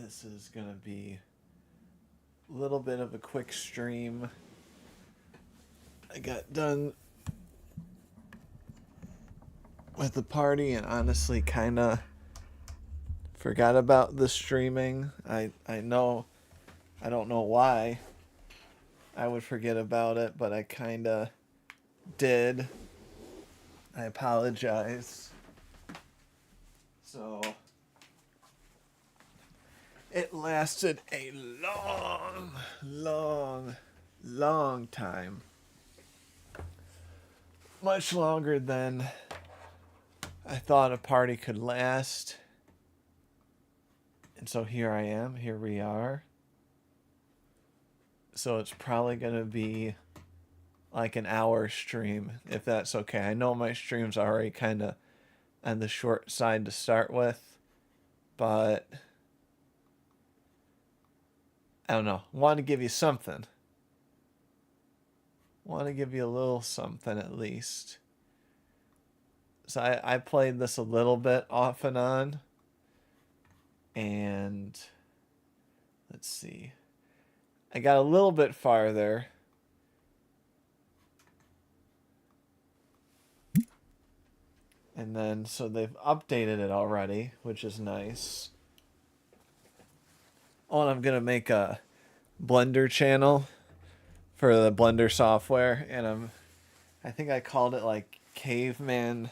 This is gonna be a little bit of a quick stream. I got done with the party and honestly kind of forgot about the streaming. I know, I don't know why I would forget about it, but I kind of did. I apologize. So it lasted a long time. Much longer than I thought a party could last. And so here I am. Here we are. So it's probably going to be like an hour stream, if that's okay. I know my stream's already kind of on the short side to start with, but I don't know. Want to give you something. Want to give you a little something at least. So I played this a little bit off and on. And let's see. I got a little bit farther. And then, so they've updated it already, which is nice. Oh, and I'm going to make a Blender channel for the Blender software. And I think I called it like Caveman,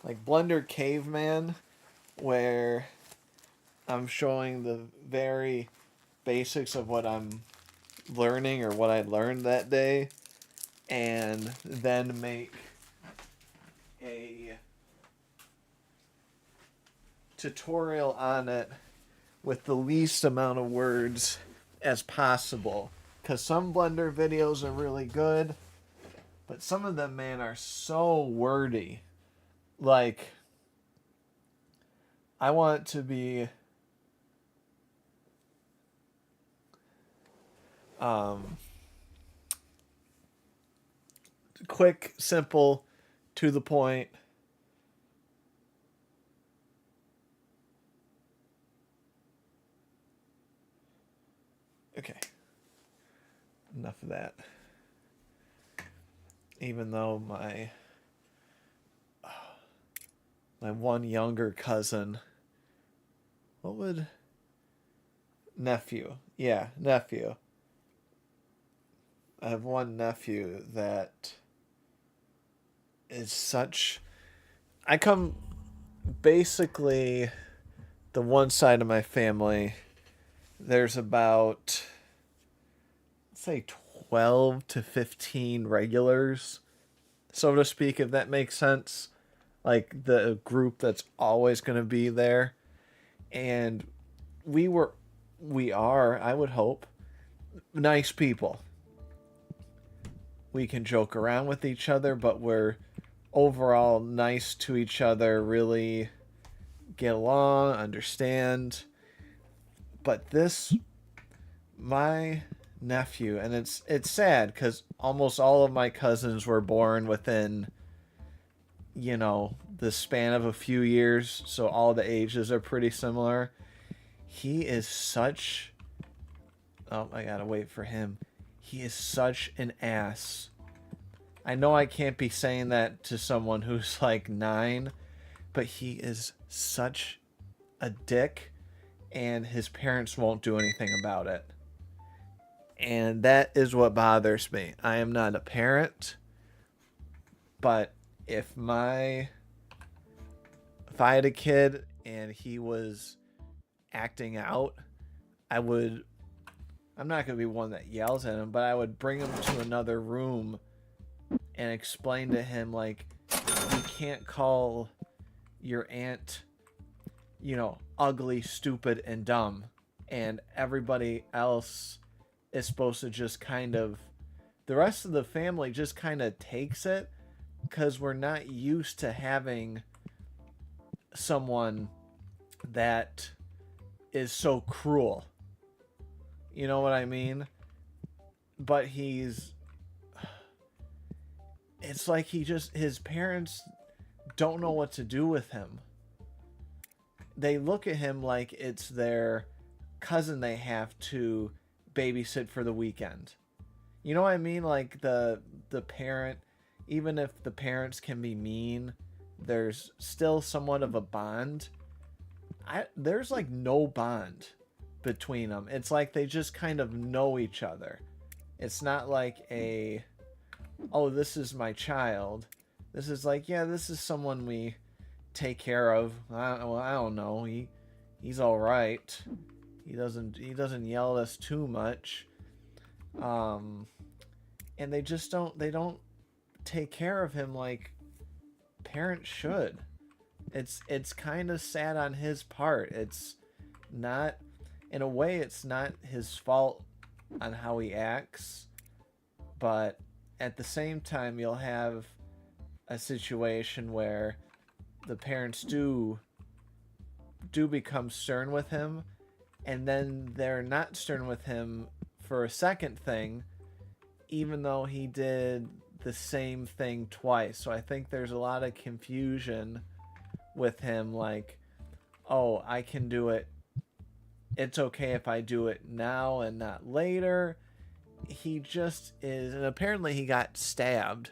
like Blender Caveman, where I'm showing the very basics of what I'm learning or what I learned that day, and then make a tutorial on it with the least amount of words as possible. Because some Blender videos are really good, but some of them, man, are so wordy. Like, I want to be quick, simple, to the point. Okay. Enough of that. Even though my one younger cousin, nephew. Yeah, nephew. I have one nephew that is such... I come basically the one side of my family, there's about, let's say, 12 to 15 regulars, so to speak, if that makes sense. Like the group that's always going to be there. And we are, I would hope, nice people. We can joke around with each other, but we're overall nice to each other, really get along, understand. But my nephew, and it's sad because almost all of my cousins were born within, the span of a few years, so all the ages are pretty similar. He is such... Oh, I gotta wait for him. He is such an ass. I know I can't be saying that to someone who's like 9, but he is such a dick, and his parents won't do anything about it. And that is what bothers me. I am not a parent, but if I had a kid and he was acting out, I'm not going to be one that yells at him, but I would bring him to another room and explain to him, like, you can't call your aunt, ugly, stupid, and dumb. And everybody else is supposed to just the rest of the family just kind of takes it, because we're not used to having someone that is so cruel. You know what I mean? But it's like his parents don't know what to do with him. They look at him like it's their cousin they have to babysit for the weekend. You know what I mean? Like the parent, even if the parents can be mean, there's still somewhat of a bond. There's like no bond between them. It's like they just kind of know each other. It's not like oh, this is my child. This is like, yeah, this is someone we take care of. I don't know. He's all right. He doesn't yell at us too much. And they just don't take care of him like parents should. It's kind of sad on his part. It's not, in a way, it's not his fault on how he acts, but at the same time, you'll have a situation where the parents do become stern with him, and then they're not stern with him for a second thing, even though he did the same thing twice. So I think there's a lot of confusion with him, like, oh, I can do it. It's okay if I do it now and not later. He just is, and apparently he got stabbed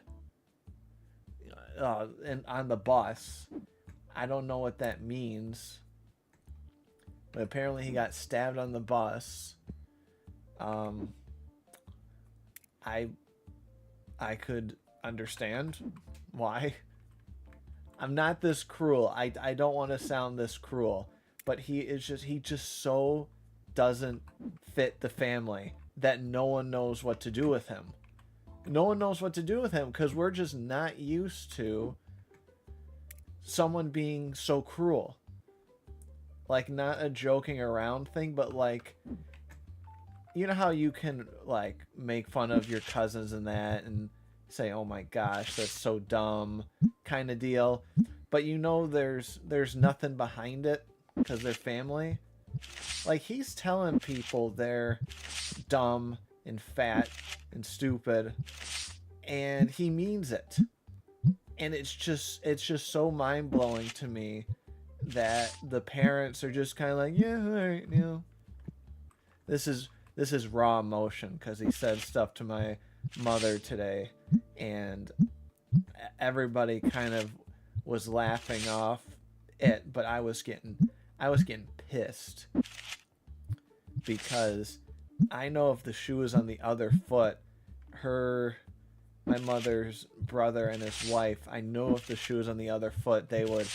on the bus. I don't know what that means, but apparently he got stabbed on the bus. I could understand why. I'm not this cruel. I don't want to sound this cruel, but he just so doesn't fit the family that no one knows what to do with him. No one knows what to do with him because we're just not used to someone being so cruel. Like, not a joking around thing, but like, you know how you can like make fun of your cousins and that and say, oh my gosh, that's so dumb kind of deal, but you know there's nothing behind it because they're family. Like, he's telling people they're dumb and fat and stupid, and he means it. And it's just so mind-blowing to me that the parents are just kind of like, yeah, all right, you know. This is raw emotion because he said stuff to my mother today, and everybody kind of was laughing off it, but I was getting pissed because I know if the shoe was on the other foot, my mother's brother and his wife, I know if the shoe was on the other foot, they would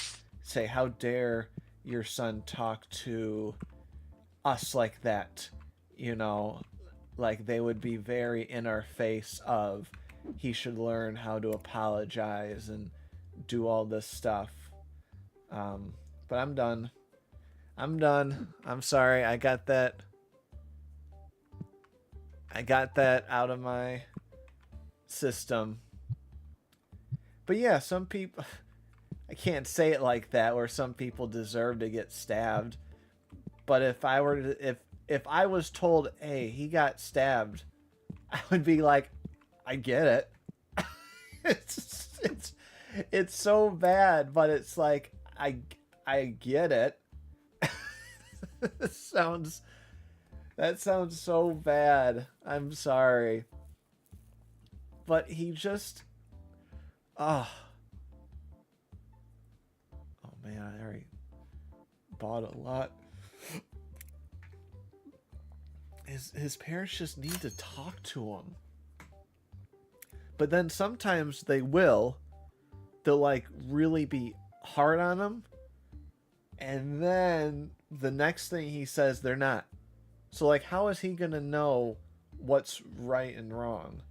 say, how dare your son talk to us like that? You know, like, they would be very in our face of he should learn how to apologize and do all this stuff. But I'm done. I'm sorry. I got that out of my system. But yeah, some people, I can't say it like that, where some people deserve to get stabbed. But if I was told, hey, he got stabbed, I would be like, I get it. it's so bad, but it's like, I get it. That sounds so bad. I'm sorry. But he just, oh man, I already bought a lot. His parents just need to talk to him. But then sometimes they'll like really be hard on him, and then the next thing he says they're not. So like, how is he gonna know what's right and wrong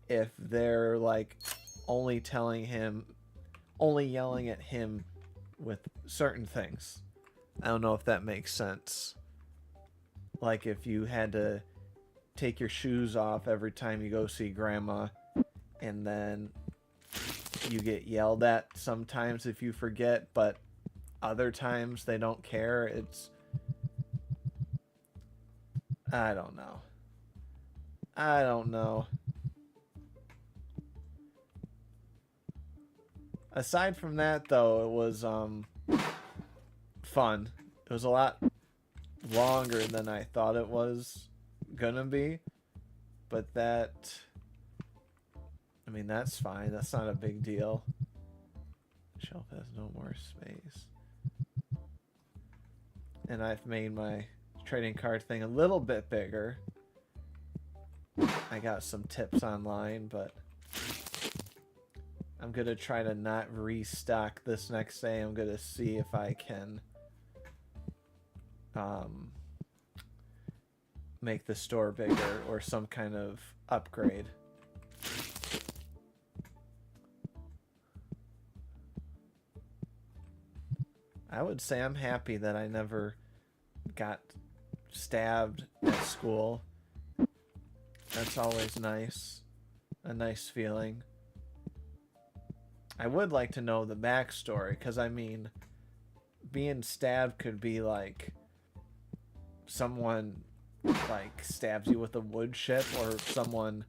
if they're like only yelling at him with certain things? I don't know if that makes sense. Like, if you had to take your shoes off every time you go see grandma, and then you get yelled at sometimes if you forget, but other times they don't care. I don't know. Aside from that, though, it was fun. It was a lot longer than I thought it was gonna be. But that, I mean, that's fine. That's not a big deal. Shelf has no more space. And I've made my trading card thing a little bit bigger. I got some tips online, but I'm going to try to not restock this next day. I'm going to see if I can make the store bigger or some kind of upgrade. I would say I'm happy that I never got stabbed at school. That's always nice. A nice feeling. I would like to know the backstory, because I mean, being stabbed could be like someone like stabs you with a wood chip, or someone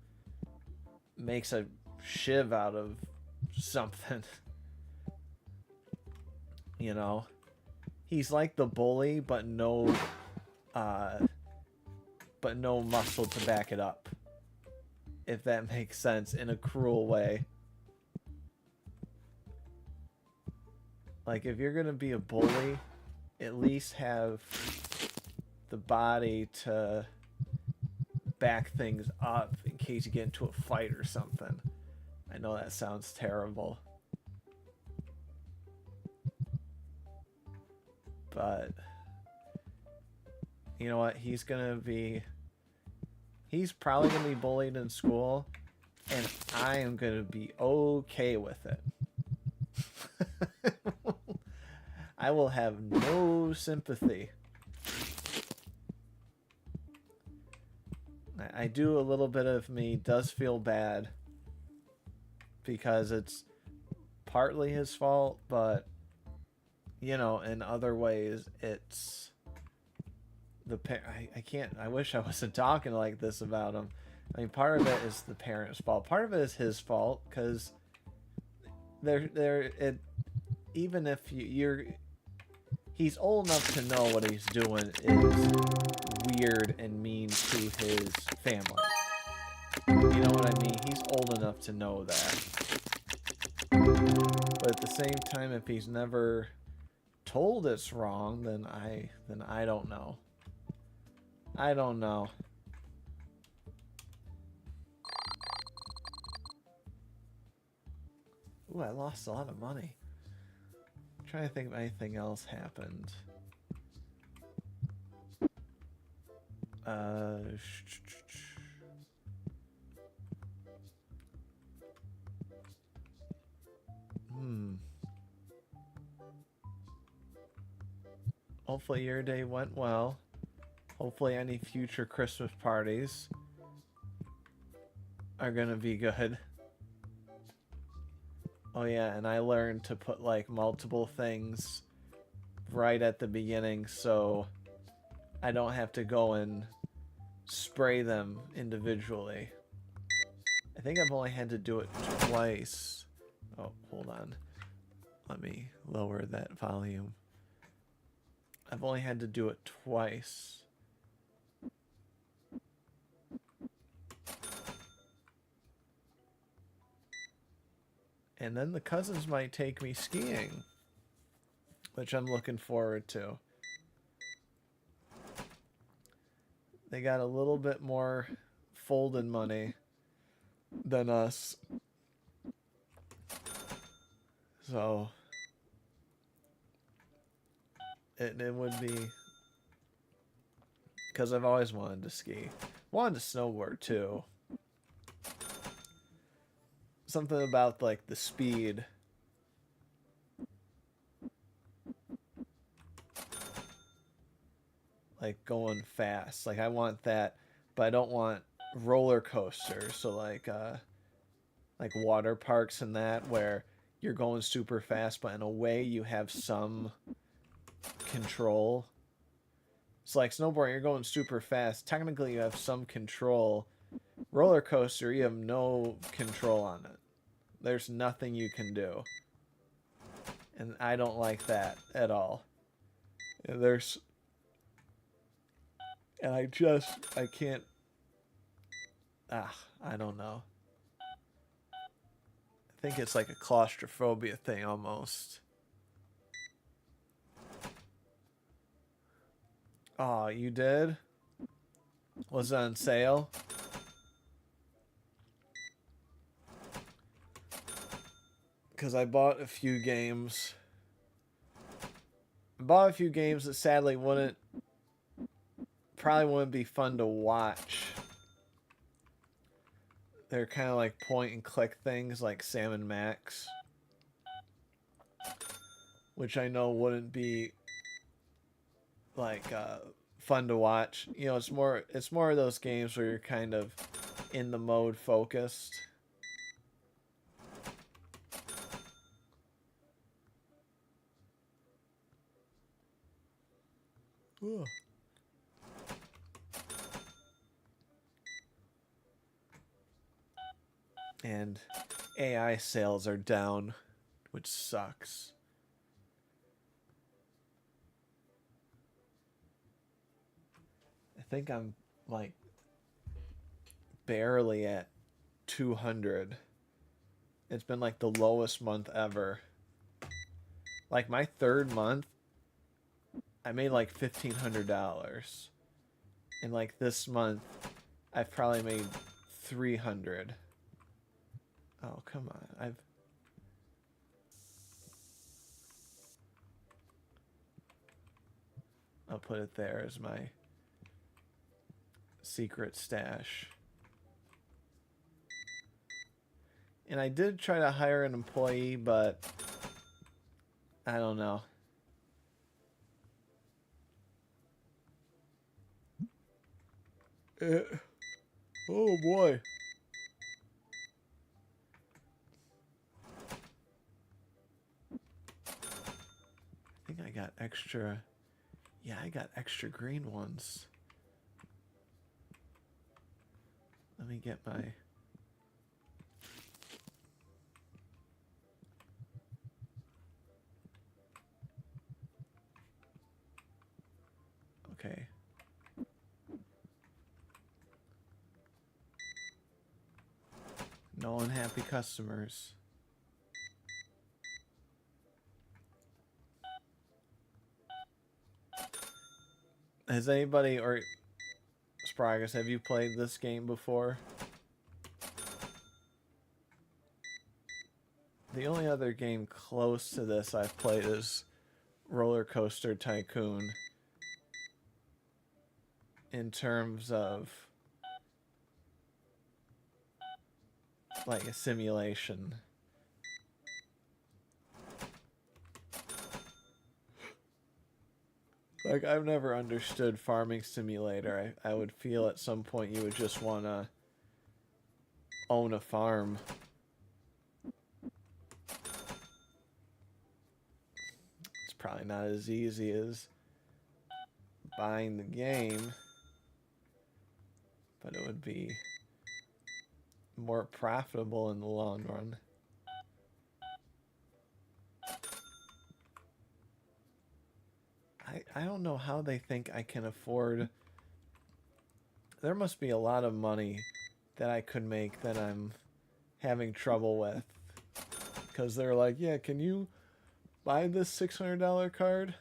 makes a shiv out of something. You know, he's like the bully, but no muscle to back it up. If that makes sense, in a cruel way. Like, if you're gonna be a bully, at least have the body to back things up in case you get into a fight or something. I know that sounds terrible. But you know what? He's probably gonna be bullied in school, and I am gonna be okay with it. I will have no sympathy. I do, a little bit of me does feel bad because it's partly his fault, but you know, in other ways, it's the I wish I wasn't talking like this about him. I mean, part of it is the parents' fault. Part of it is his fault, because even if he's old enough to know what he's doing is weird and mean to his family. You know what I mean? He's old enough to know that. But at the same time, if he's never told it's wrong, then I don't know. I don't know. Ooh, I lost a lot of money. I'm trying to think if anything else happened. Hopefully your day went well. Hopefully any future Christmas parties are gonna be good. Oh yeah, and I learned to put like multiple things right at the beginning, so I don't have to go and spray them individually. I think I've only had to do it twice. Oh, hold on. Let me lower that volume. I've only had to do it twice. And then the cousins might take me skiing, which I'm looking forward to. They got a little bit more folded money than us. So it would be, because I've always wanted to ski. Wanted to snowboard too. Something about like the speed. Like going fast. Like I want that, but I don't want roller coasters. So like water parks and that, where you're going super fast, but in a way you have some control. It's like snowboarding, you're going super fast. Technically you have some control. Roller coaster, you have no control on it. There's nothing you can do. And I don't like that at all. There's And I can't, I don't know. I think it's like a claustrophobia thing almost. Oh, you did? Was it on sale? Because I bought a few games. I bought a few games that sadly probably wouldn't be fun to watch. They're kind of like point and click things like Sam & Max, which I know wouldn't be like fun to watch. You know, it's more of those games where you're kind of in the mode focused. Ugh. And AI sales are down, which sucks. I think I'm like barely at 200. It's been like the lowest month ever. Like my third month, I made like $1,500. And like this month, I've probably made 300. Oh, come on. I'll put it there as my secret stash. And I did try to hire an employee, but I don't know. Oh boy. I think I got extra. Yeah, I got extra green ones. Let me get my. Okay. No unhappy customers. Has anybody, or Spragus, have you played this game before? The only other game close to this I've played is Roller Coaster Tycoon. In terms of like a simulation. Like, I've never understood Farming Simulator. I would feel at some point you would just want to own a farm. It's probably not as easy as buying the game, but it would be more profitable in the long run. I don't know how they think I can afford. There must be a lot of money that I could make that I'm having trouble with. Because they're like, yeah, can you buy this $600 card?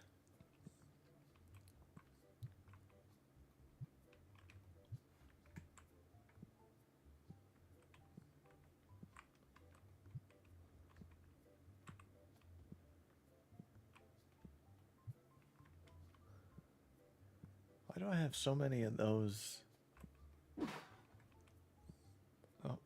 Why do I have so many of those? Oh.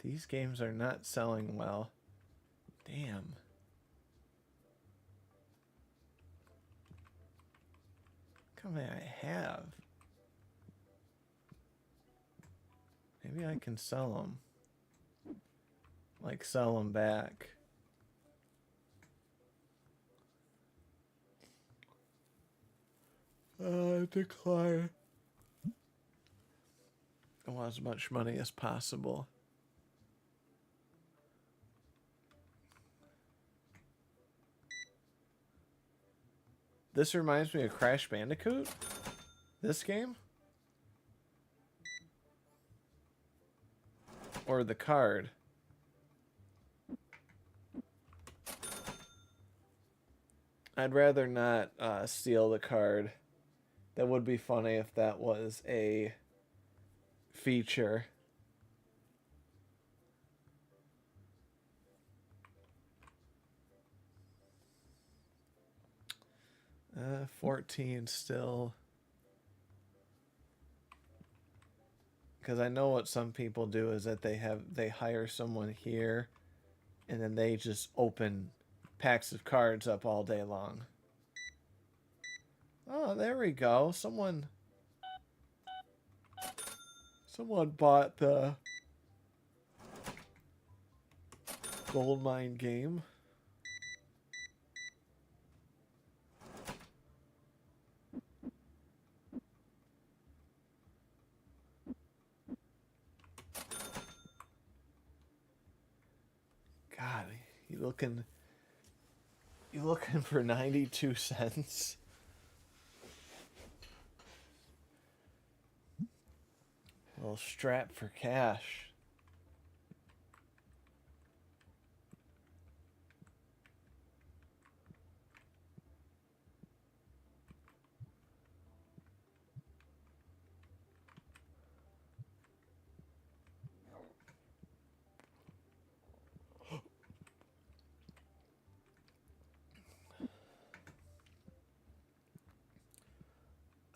These games are not selling well. Damn. How many I have? Maybe I can sell them. Like, sell them back. Decline. I want as much money as possible. This reminds me of Crash Bandicoot. This game? Or the card? I'd rather not steal the card. That would be funny if that was a feature. 14 still. Because I know what some people do is that they hire someone here and then they just open packs of cards up all day long. Oh, there we go. Someone bought the gold mine game. God, you looking for 92 cents? A little strap for cash.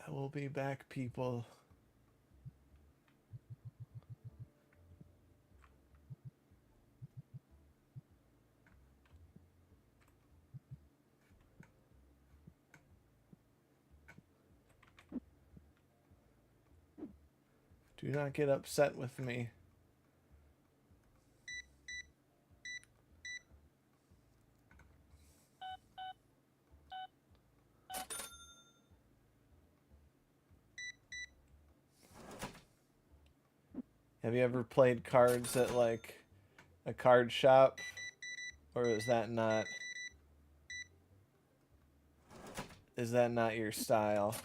I will be back, people. Do not get upset with me. Have you ever played cards at like a card shop? Or is that not your style?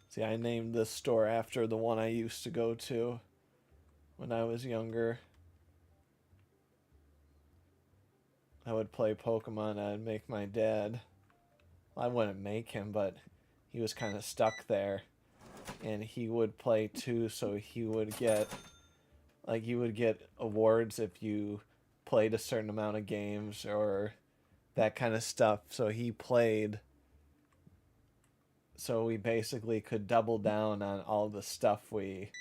See, I named this store after the one I used to go to when I was younger. I would play Pokemon. I'd make my dad. Well, I wouldn't make him, but he was kind of stuck there. And he would play too, so he would get awards if you played a certain amount of games or that kind of stuff. So he played, so we basically could double down on all the stuff we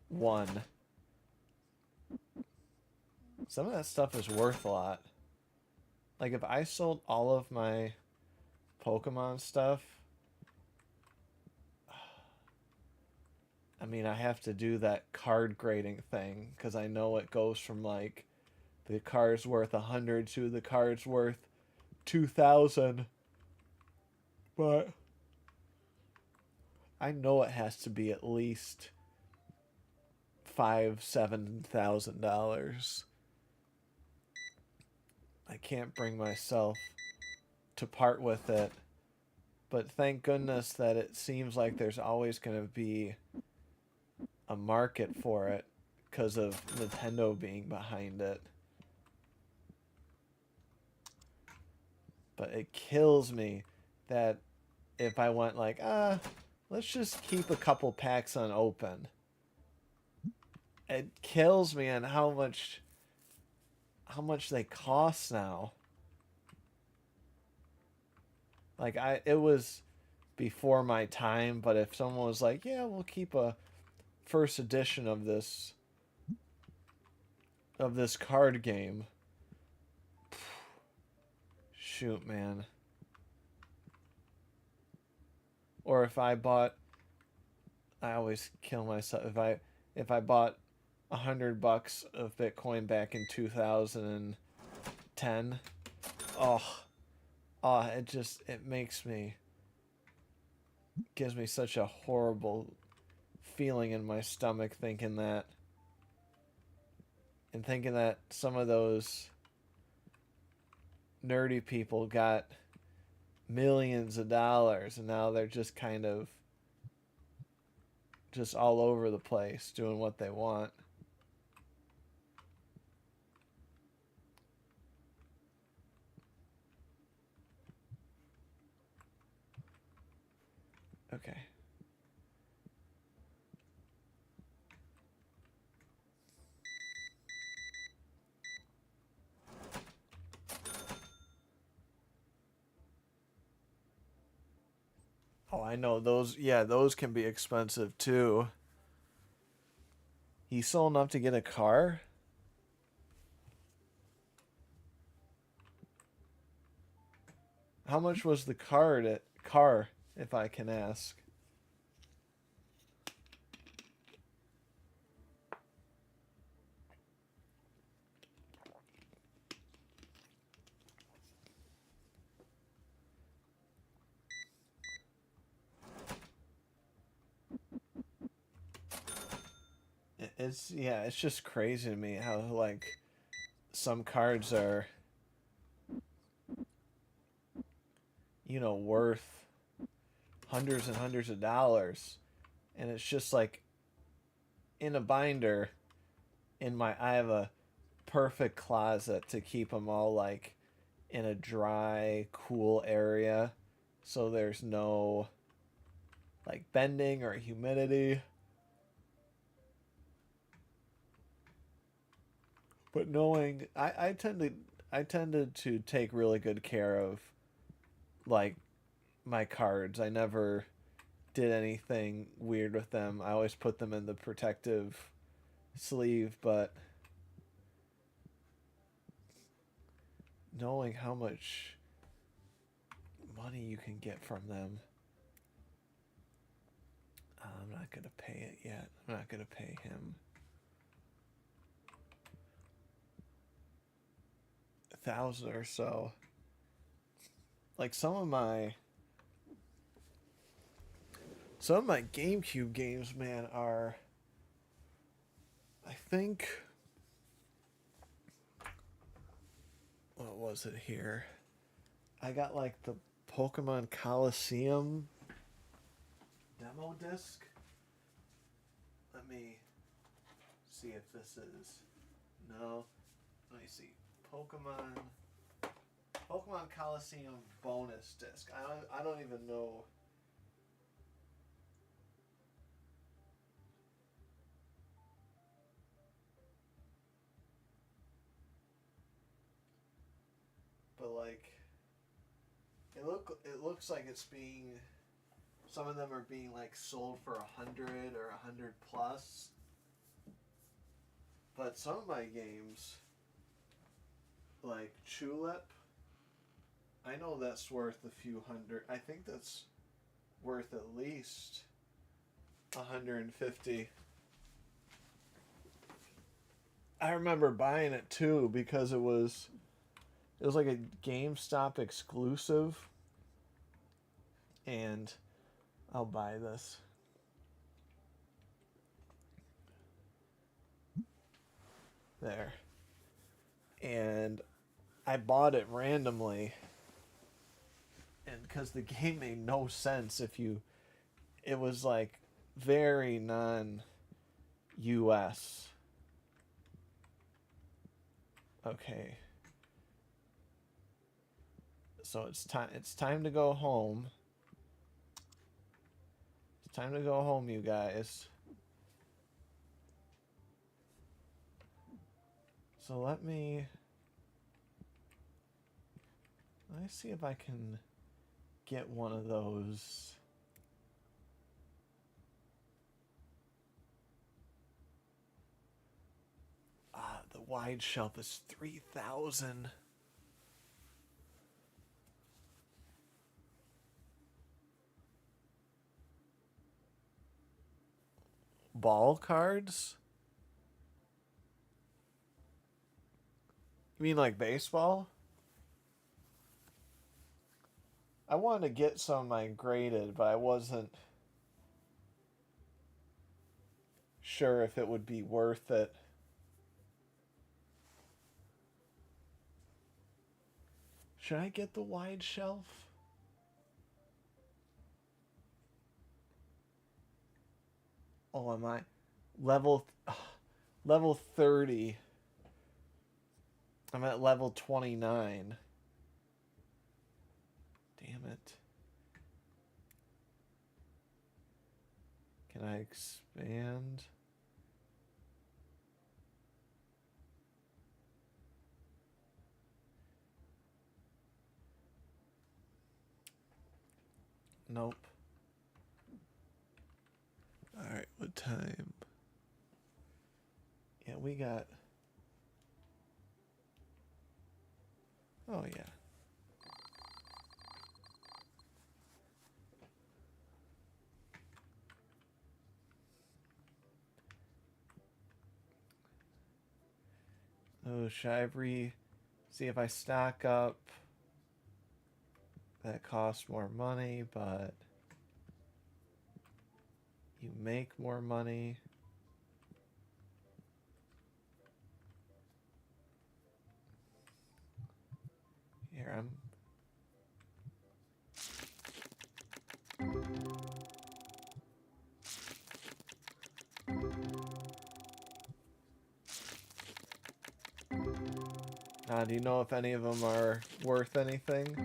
won. Some of that stuff is worth a lot. Like if I sold all of my Pokemon stuff, I mean, I have to do that card grading thing because I know it goes from like the card's worth 100 to the card's worth 2,000. But I know it has to be at least $5,000-$7,000. I can't bring myself to part with it. But thank goodness that it seems like there's always going to be a market for it because of Nintendo being behind it. But it kills me that if I went like, let's just keep a couple packs unopened. It kills me on how much they cost now. Like it was before my time, but if someone was like, yeah, we'll keep a first edition of this card game. Shoot, man. Or if I bought I always kill myself if I bought $100 of Bitcoin back in 2010. Oh, it makes me gives me such a horrible feeling in my stomach thinking that and thinking that some of those nerdy people got millions of dollars and now they're just kind of just all over the place doing what they want. Okay. Oh, I know those. Yeah, those can be expensive too. He sold enough to get a car? How much was the car, if I can ask? It's just crazy to me how like some cards are, worth hundreds and hundreds of dollars and it's just like in a binder I have a perfect closet to keep them all like in a dry, cool area so there's no like bending or humidity. But knowing I tended to take really good care of like my cards. I never did anything weird with them. I always put them in the protective sleeve, but knowing how much money you can get from them, I'm not gonna pay it yet. I'm not gonna pay him 1,000 or so. Like some of my GameCube games, man, are I think what was it here? I got like the Pokemon Coliseum demo disc. Let me see if this is no. Let me see. Pokemon Coliseum bonus disc. I don't even know. But like it looks like it's being some of them are being like sold for 100 or 100 plus. But some of my games like Tulip, I know that's worth a few hundred. I think that's worth at least 150. I remember buying it too because it was like a GameStop exclusive and I'll buy this. There. And I bought it randomly and because the game made no sense if you it was like very non US. Okay. So it's time to go home. It's time to go home, you guys. So let me see if I can get one of those. The wide shelf is 3,000. Ball cards? You mean like baseball? I wanted to get some of mine graded, but I wasn't sure if it would be worth it. Should I get the wide shelf? Oh, am I level 30? I'm at level 29. Damn it. Can I expand? Nope. Alright, what time? Yeah, we got... Oh, yeah. Oh, should I see if I stock up? That costs more money, but you make more money. Here, I'm... do you know if any of them are worth anything?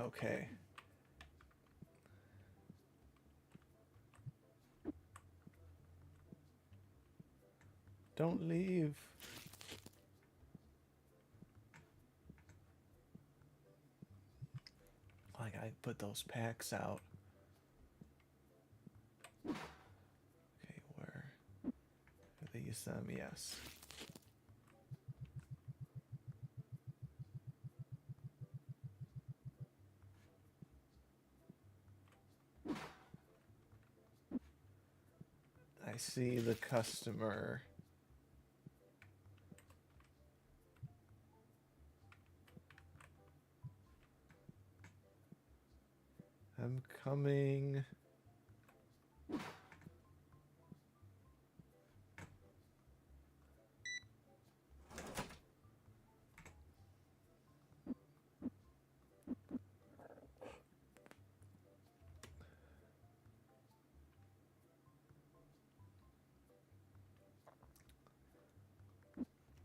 Okay. Don't leave. Like, I put those packs out. Okay, where? Do they use them? Yes. I see the customer. I'm coming.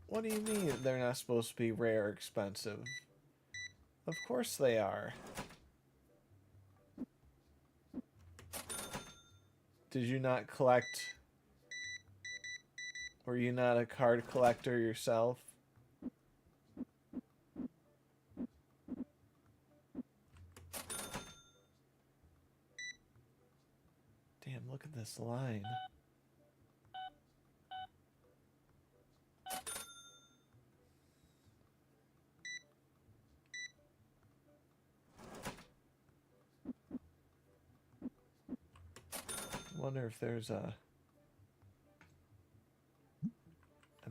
What do you mean they're not supposed to be rare or expensive? Of course they are. Did you not collect? Were you not a card collector yourself? Damn, look at this line. I wonder if there's a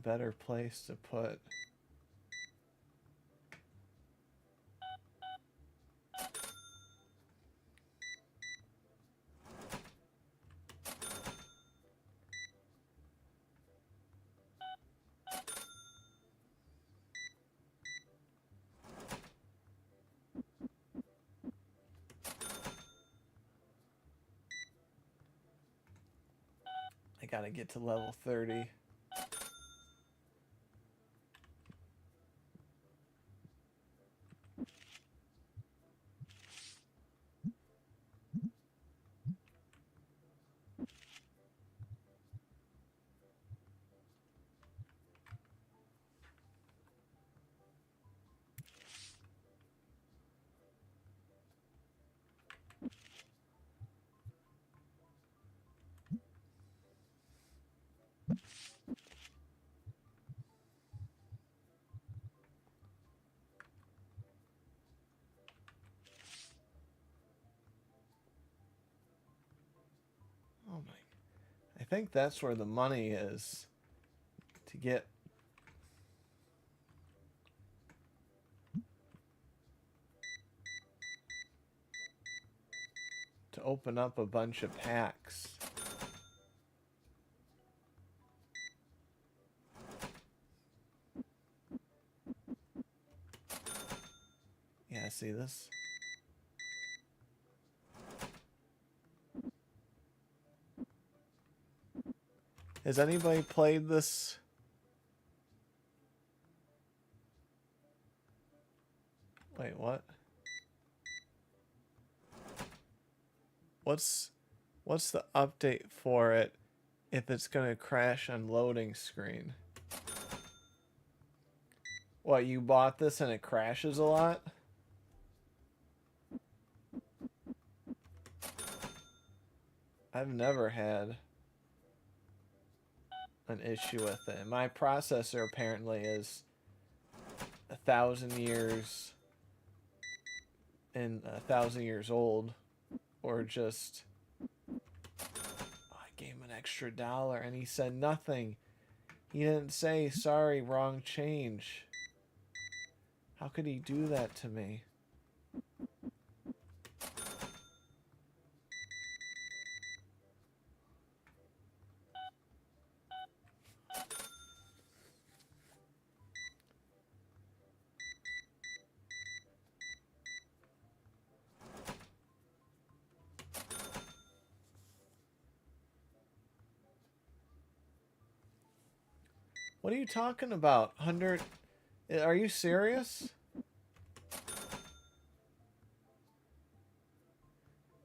better place to put. I gotta get to level 30. Oh my. I think that's where the money is to get to open up a bunch of packs. Yeah, see this? Has anybody played this? Wait, what? What's the update for it if it's gonna crash on loading screen? What, you bought this and it crashes a lot? I've never had an issue with it. My processor apparently is 1,000 years and 1,000 years old, or just I gave him an extra $1 and he said nothing. He didn't say sorry, wrong change. How could he do that to me? What are you talking about? 100? Are you serious?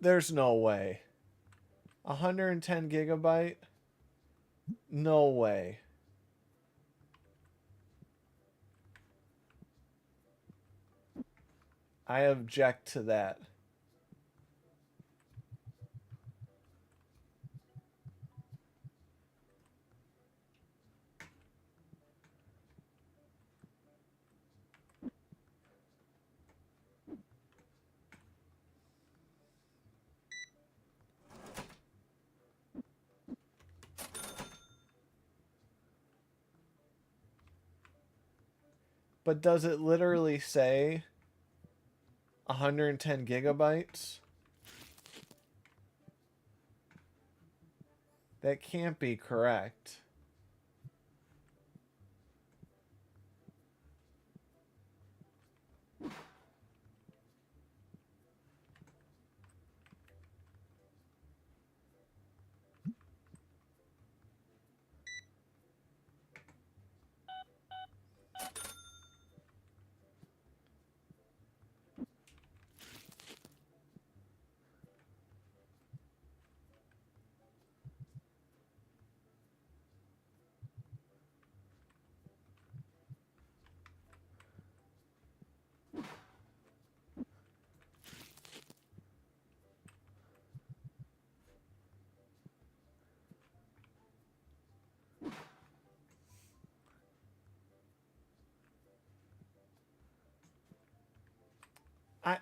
There's no way. 110 gigabyte? No way. I object to that. But does it literally say 110 gigabytes? That can't be correct. I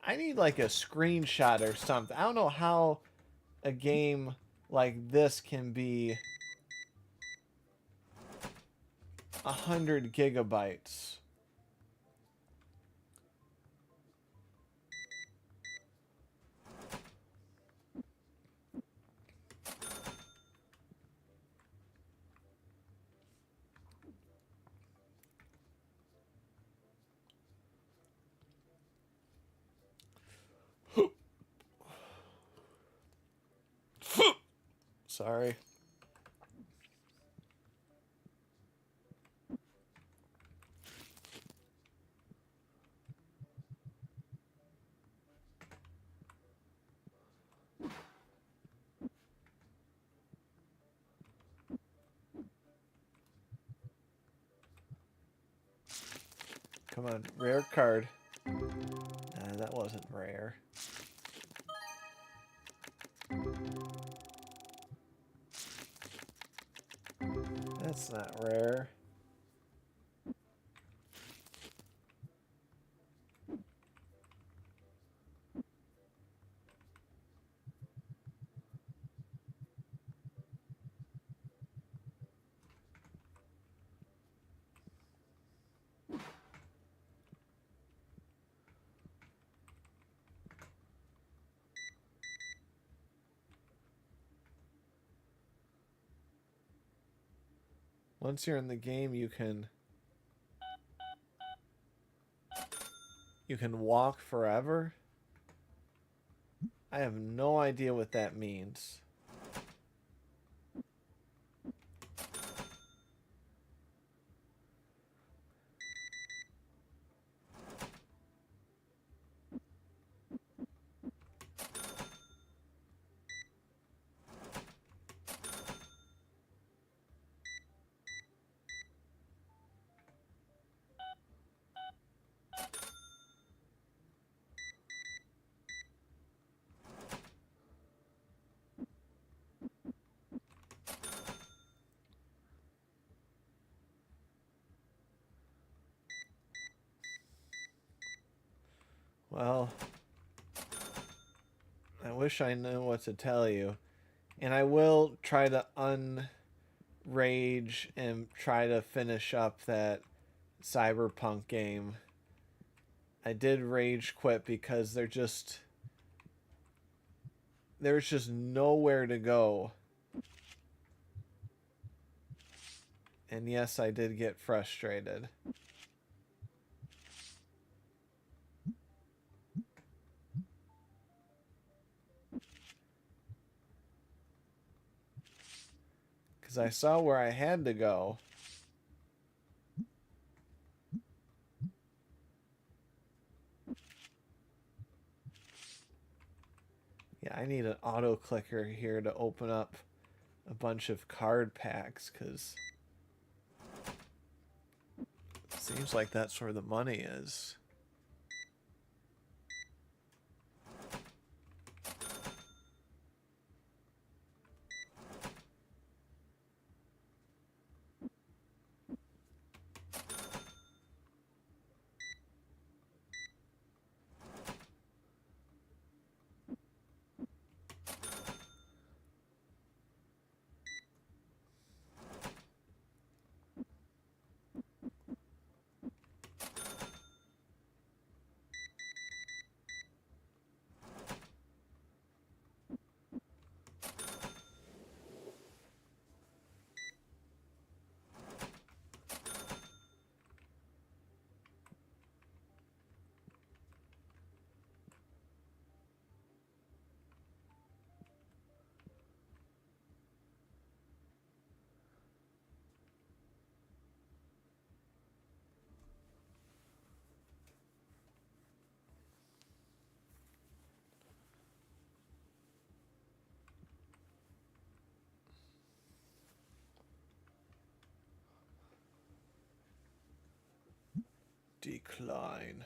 I need like a screenshot or something. I don't know how a game like this can be 100 gigabytes. sorry. Come on, rare card. Nah, that wasn't rare. That's not rare. Once you're in the game, you can walk forever. I have no idea what that means. Well, I wish I knew what to tell you. And I will try to unrage and try to finish up that Cyberpunk game. I did rage quit because there's just nowhere to go. And yes, I did get frustrated. Because I saw where I had to go. Yeah, I need an auto clicker here to open up a bunch of card packs, because it seems like that's where the money is. Decline.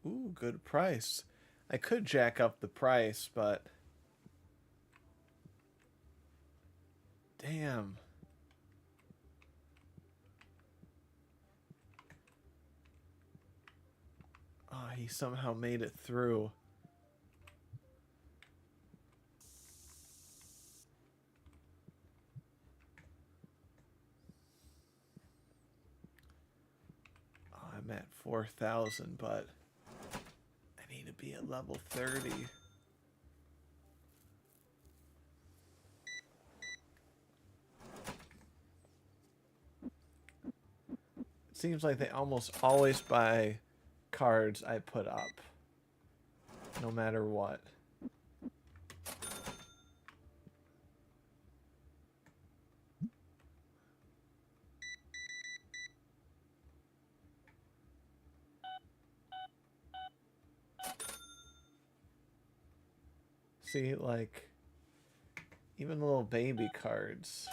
Ooh, good price. I could jack up the price, but damn. Oh, he somehow made it through. Oh, I'm at 4,000, but I need to be at level 30. It's seems like they almost always buy cards I put up, no matter what. See, like, even little baby cards.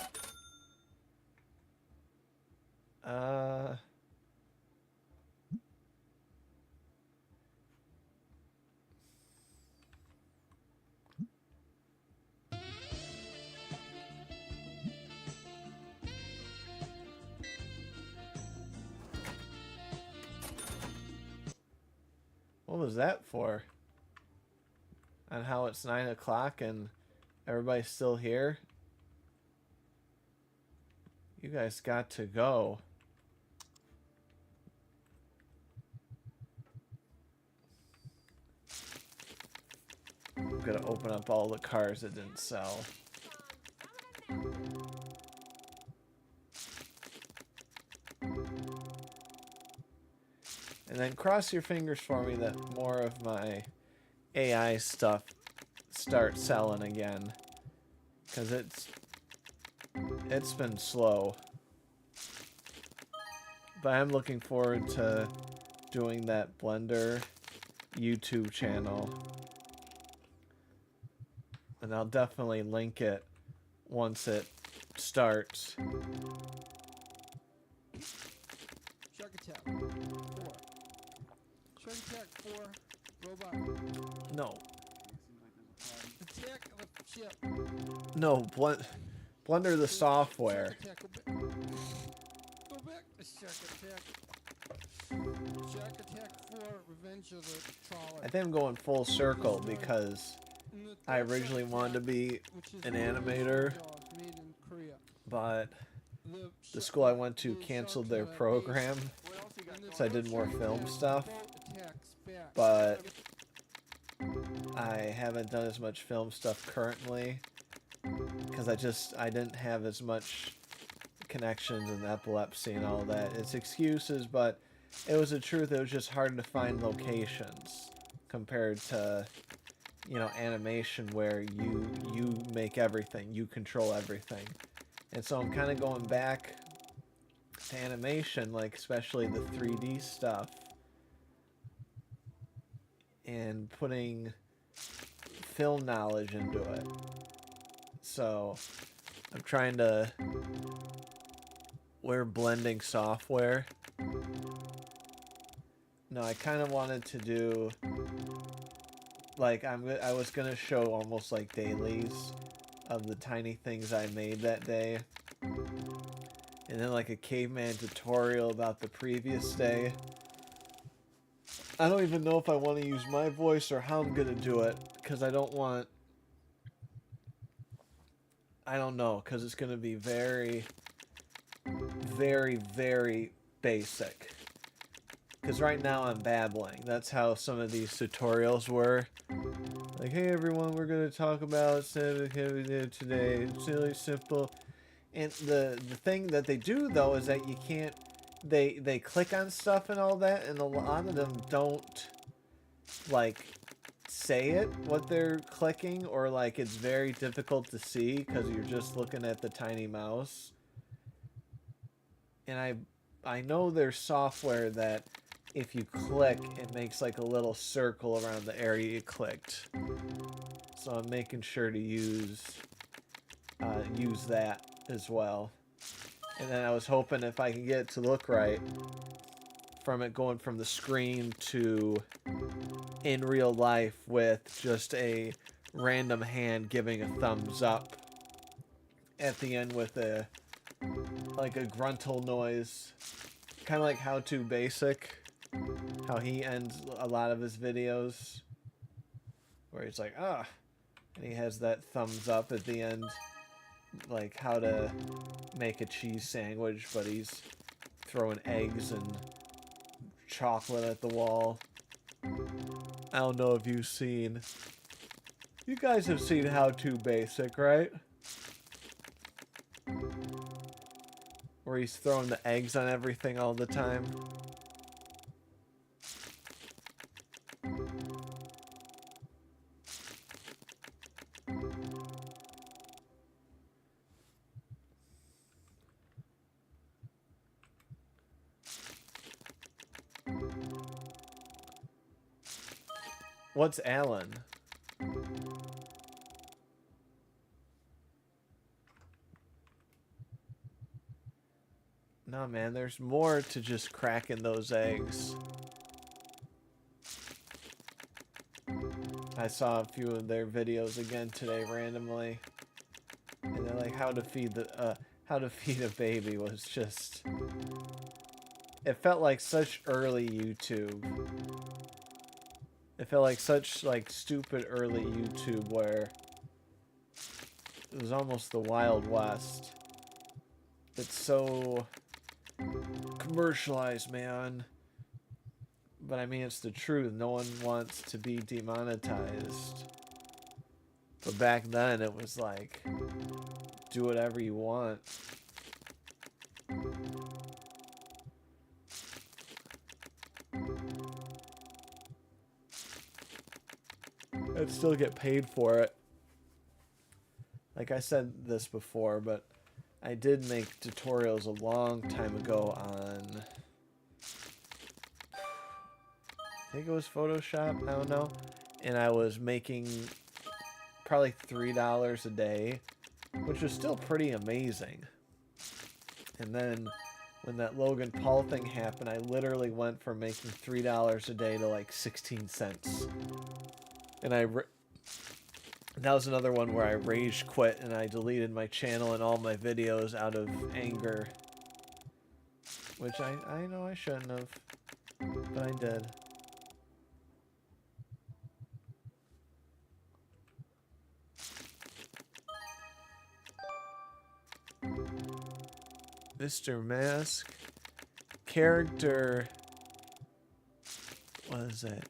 What was that for? On how it's 9 o'clock and everybody's still here? You guys got to go. I'm gonna open up all the cars that didn't sell. And then cross your fingers for me that more of my AI stuff starts selling again. Because it's been slow. But I'm looking forward to doing that Blender YouTube channel. And I'll definitely link it once it starts. Shark Attack 4. Shark Attack 4. Robot. No. Attack the ship. No, Blender the software. Shark Attack, go back to Shark Attack. Shark Attack 4, Revenge of the Trawler. I think I'm going full circle because I originally wanted to be an animator, but the school I went to canceled their program, so I did more film stuff. But I haven't done as much film stuff currently because I didn't have as much connections and epilepsy and all that. It's excuses, but it was the truth. It was just hard to find locations compared to, you know, animation where you make everything, you control everything. And so I'm kind of going back to animation, like especially the 3D stuff, and putting film knowledge into it. So I'm trying to wear blending software. No, I kind of wanted to do, like, I was gonna show almost like dailies of the tiny things I made that day, and then like a caveman tutorial about the previous day. I don't even know if I want to use my voice or how I'm gonna do it, because I don't know, because it's gonna be very, very, very basic. Because right now I'm babbling. That's how some of these tutorials were. Like, hey everyone, we're going to talk about today. It's really simple. And the thing that they do, though, is that you can't... They click on stuff and all that, and a lot of them don't, like, say it, what they're clicking, or, like, it's very difficult to see because you're just looking at the tiny mouse. And I know there's software that if you click, it makes like a little circle around the area you clicked. So I'm making sure to use that as well. And then I was hoping if I can get it to look right, from it going from the screen to in real life with just a random hand giving a thumbs up at the end with a like a gruntle noise, kind of like How To Basic, how he ends a lot of his videos, where he's like, ah, and he has that thumbs up at the end, like how to make a cheese sandwich, but he's throwing eggs and chocolate at the wall. I don't know if you've seen, you guys have seen How To Basic, right? where he's throwing the eggs on everything all the time. What's Alan? No, man, there's more to just cracking those eggs. I saw a few of their videos again today randomly. And they're like, how to feed a baby was just... It felt like such early YouTube. It felt like such, like, stupid early YouTube where it was almost the Wild West. It's so commercialized, man. But I mean, it's the truth. No one wants to be demonetized. But back then, it was like, do whatever you want. I'd still get paid for it. Like I said this before, but I did make tutorials a long time ago on... I think it was Photoshop, I don't know. And I was making probably $3 a day, which was still pretty amazing. And then when that Logan Paul thing happened, I literally went from making $3 a day to like 16 cents. And that was another one where I rage quit and I deleted my channel and all my videos out of anger. Which I know I shouldn't have, but I did. Mr. Mask. Character. What is it?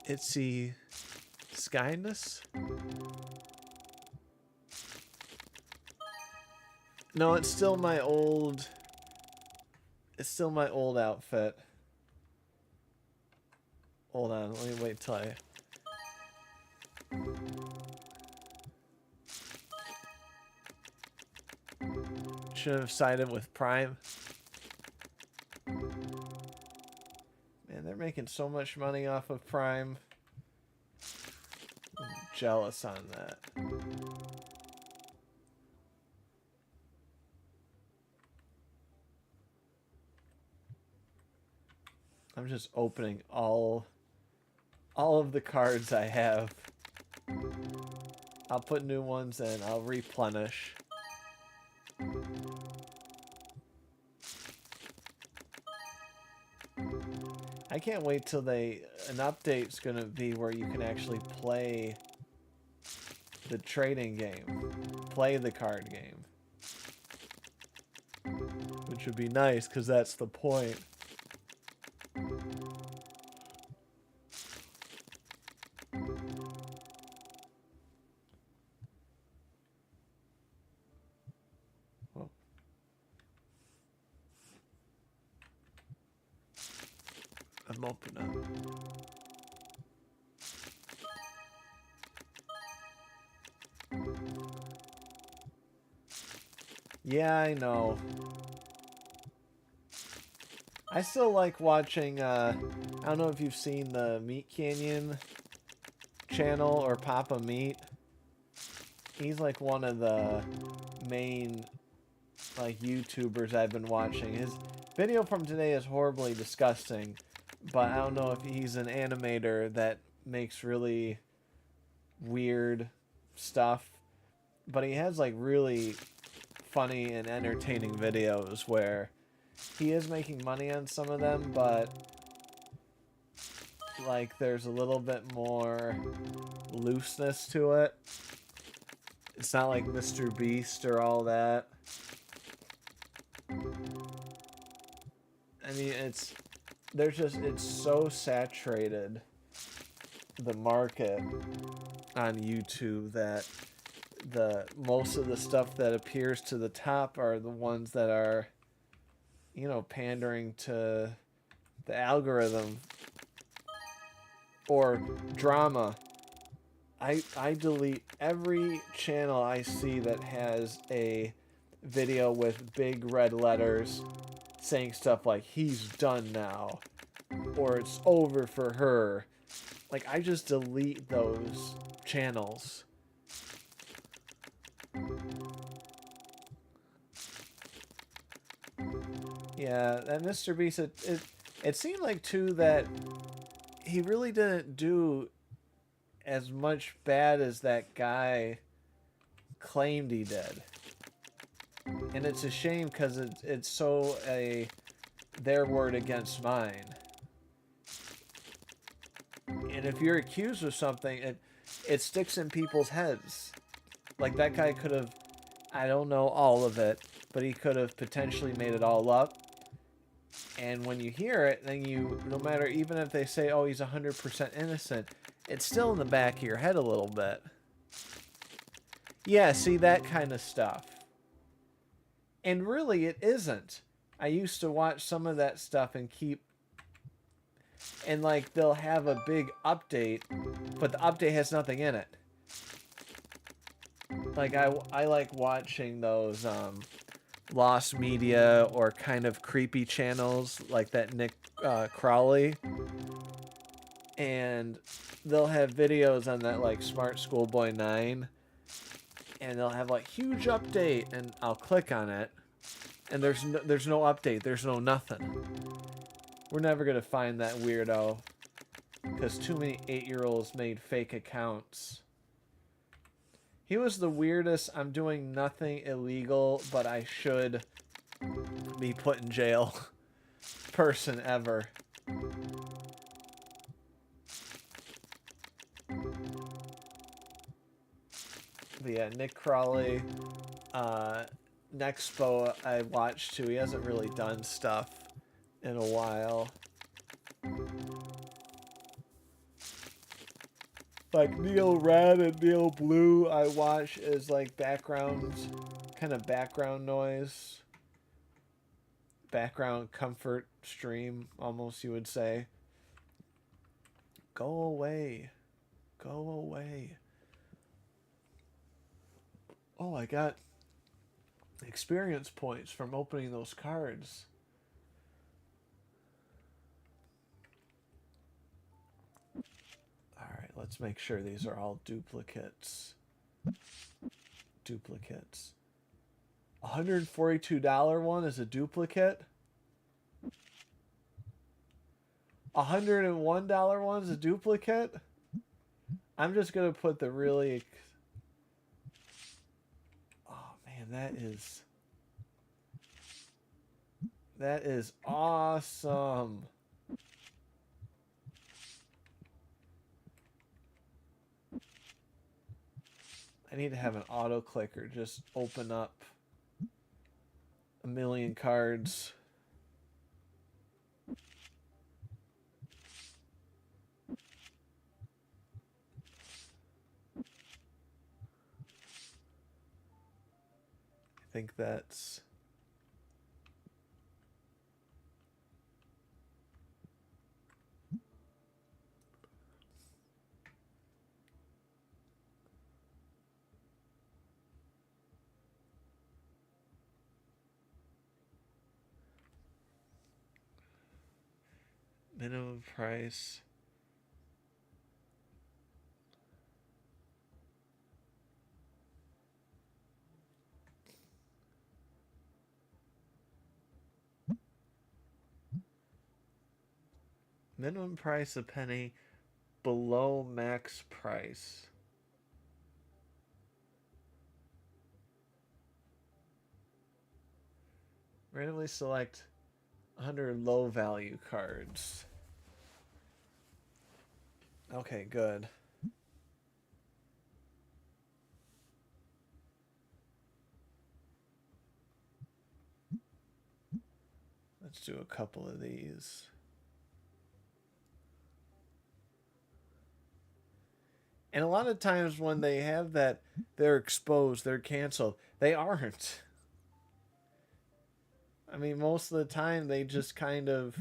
Itsy Skyness? No, it's still my old... It's still my old outfit. Hold on, let me wait till I... Should have sided with Prime. Man, they're making so much money off of Prime. I'm jealous on that. I'm just opening all of the cards I have. I'll put new ones in. I'll replenish. I can't wait till an update's gonna be where you can actually play the trading game. Play the card game. Which would be nice, because that's the point. Oh. I'm open up. Yeah, I know. I still like watching, I don't know if you've seen the Meat Canyon channel or Papa Meat. He's like one of the main, like, YouTubers I've been watching. His video from today is horribly disgusting, but I don't know if he's an animator that makes really weird stuff. But he has, like, really funny and entertaining videos where he is making money on some of them, but like there's a little bit more looseness to it. It's not like Mr. Beast or all that. I mean, it's so saturated, the market on YouTube, that the most of the stuff that appears to the top are the ones that are, you know, pandering to the algorithm or drama. I delete every channel I see that has a video with big red letters saying stuff like he's done now or it's over for her. Like, I just delete those channels. Yeah, that Mr. Beast, it seemed like, too, that he really didn't do as much bad as that guy claimed he did. And it's a shame because it's so their word against mine. And if you're accused of something, it sticks in people's heads. Like, that guy could have, I don't know all of it, but he could have potentially made it all up. And when you hear it, then you, no matter, even if they say, oh, he's 100% innocent, it's still in the back of your head a little bit. Yeah, see, that kind of stuff. And really, it isn't. I used to watch some of that stuff and like, they'll have a big update, but the update has nothing in it. Like, I like watching those, lost media or kind of creepy channels like that Nick Crowley, and they'll have videos on that, like, Smart Schoolboy 9, and they'll have like huge update, and I'll click on it and there's no update, there's no nothing. We're never gonna find that weirdo because too many 8-year-olds made fake accounts. He was the weirdest I'm doing nothing illegal but I should be put in jail person ever. But yeah, Nick Crawley, Nexpo I watched too. He hasn't really done stuff in a while. Like Neil Red and Neil Blue I watch as like background, kind of background noise. Background comfort stream, almost, you would say. Go away. Go away. Oh, I got experience points from opening those cards. Alright, let's make sure these are all duplicates. Duplicates. $142 one is a duplicate. $101 one is a duplicate. I'm just gonna put the really... Oh man, that is awesome. I need to have an auto clicker just open up a million cards. I think that's... minimum price. Minimum price a penny below max price. Randomly select 100 low value cards. Okay, good. Let's do a couple of these. And a lot of times when they have that, they're exposed, they're canceled. They aren't. I mean, most of the time they just kind of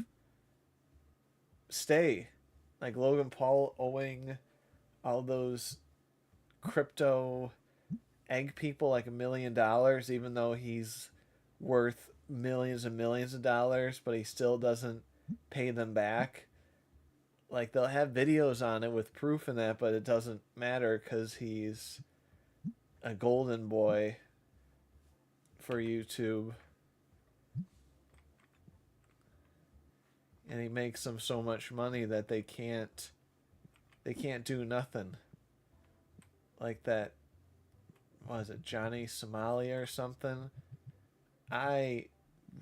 stay. Like Logan Paul owing all those crypto egg people like $1 million, even though he's worth millions and millions of dollars, but he still doesn't pay them back. Like they'll have videos on it with proof in that, but it doesn't matter because he's a golden boy for YouTube. And he makes them so much money that they can't do nothing. Like that, what is it, Johnny Somalia or something? I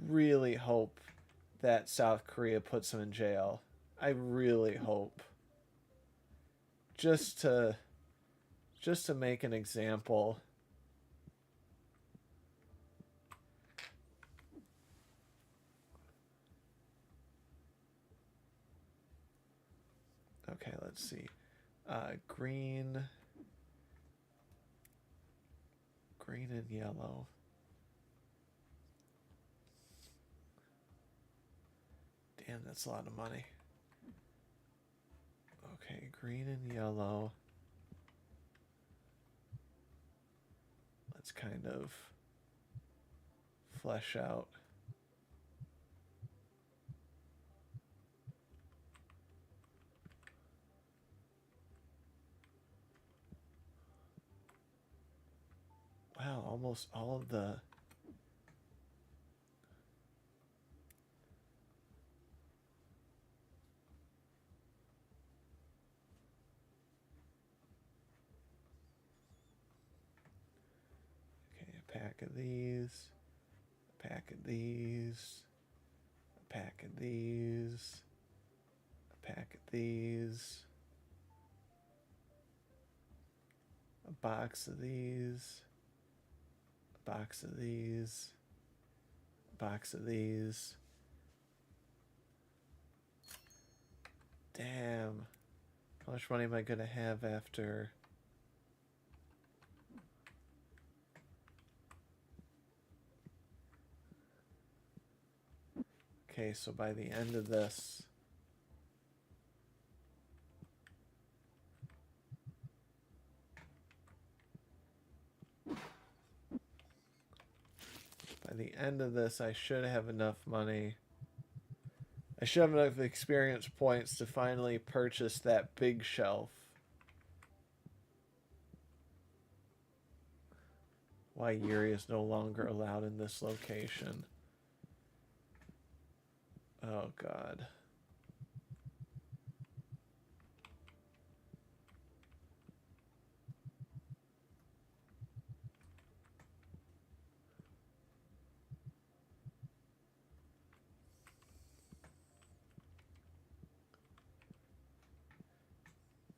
really hope that South Korea puts him in jail. I really hope. Just to make an example. Okay, let's see. Green and yellow. Damn, that's a lot of money. Okay, green and yellow. Let's kind of flesh out. Wow, almost all of the... Okay, a pack of these, a pack of these, a pack of these, a pack of these, a box of these, a box of these, a box of these. Damn. How much money am I gonna have after? Okay, so by the end of this, I should have enough money. I should have enough experience points to finally purchase that big shelf. Why Yuri is no longer allowed in this location. Oh, God.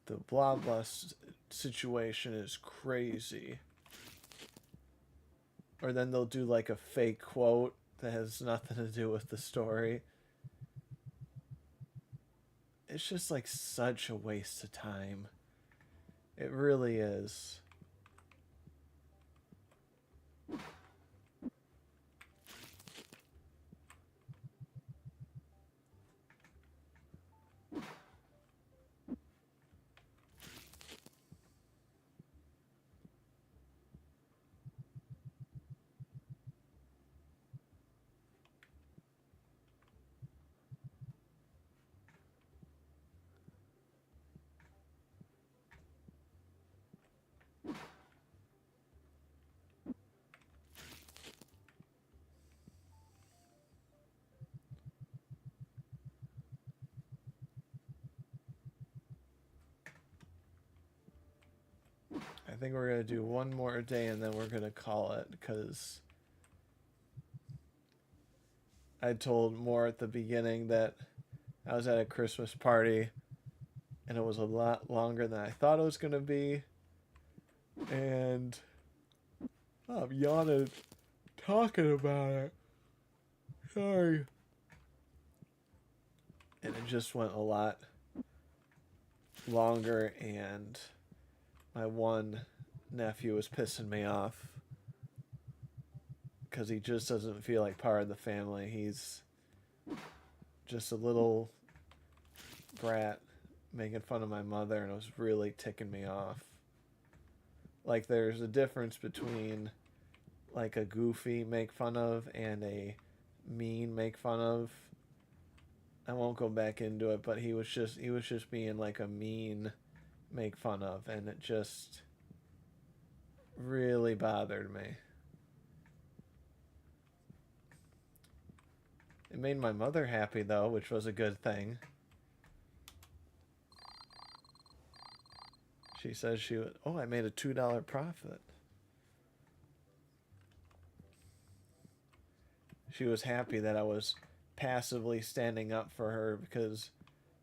The blah blah situation is crazy. Or then they'll do like a fake quote that has nothing to do with the story. It's just like such a waste of time. It really is. I think we're going to do one more day and then we're going to call it because I told more at the beginning that I was at a Christmas party and it was a lot longer than I thought it was going to be. And I'm yawning talking about it. Sorry. And it just went a lot longer, and my one nephew is pissing me off because he just doesn't feel like part of the family. He's just a little brat making fun of my mother, and it was really ticking me off. Like, there's a difference between like a goofy make fun of and a mean make fun of. I won't go back into it, but he was just being like a mean make fun of, and it just really bothered me. It made my mother happy though, which was a good thing. She says she was, oh, I made a $2 profit. She was happy that I was passively standing up for her, because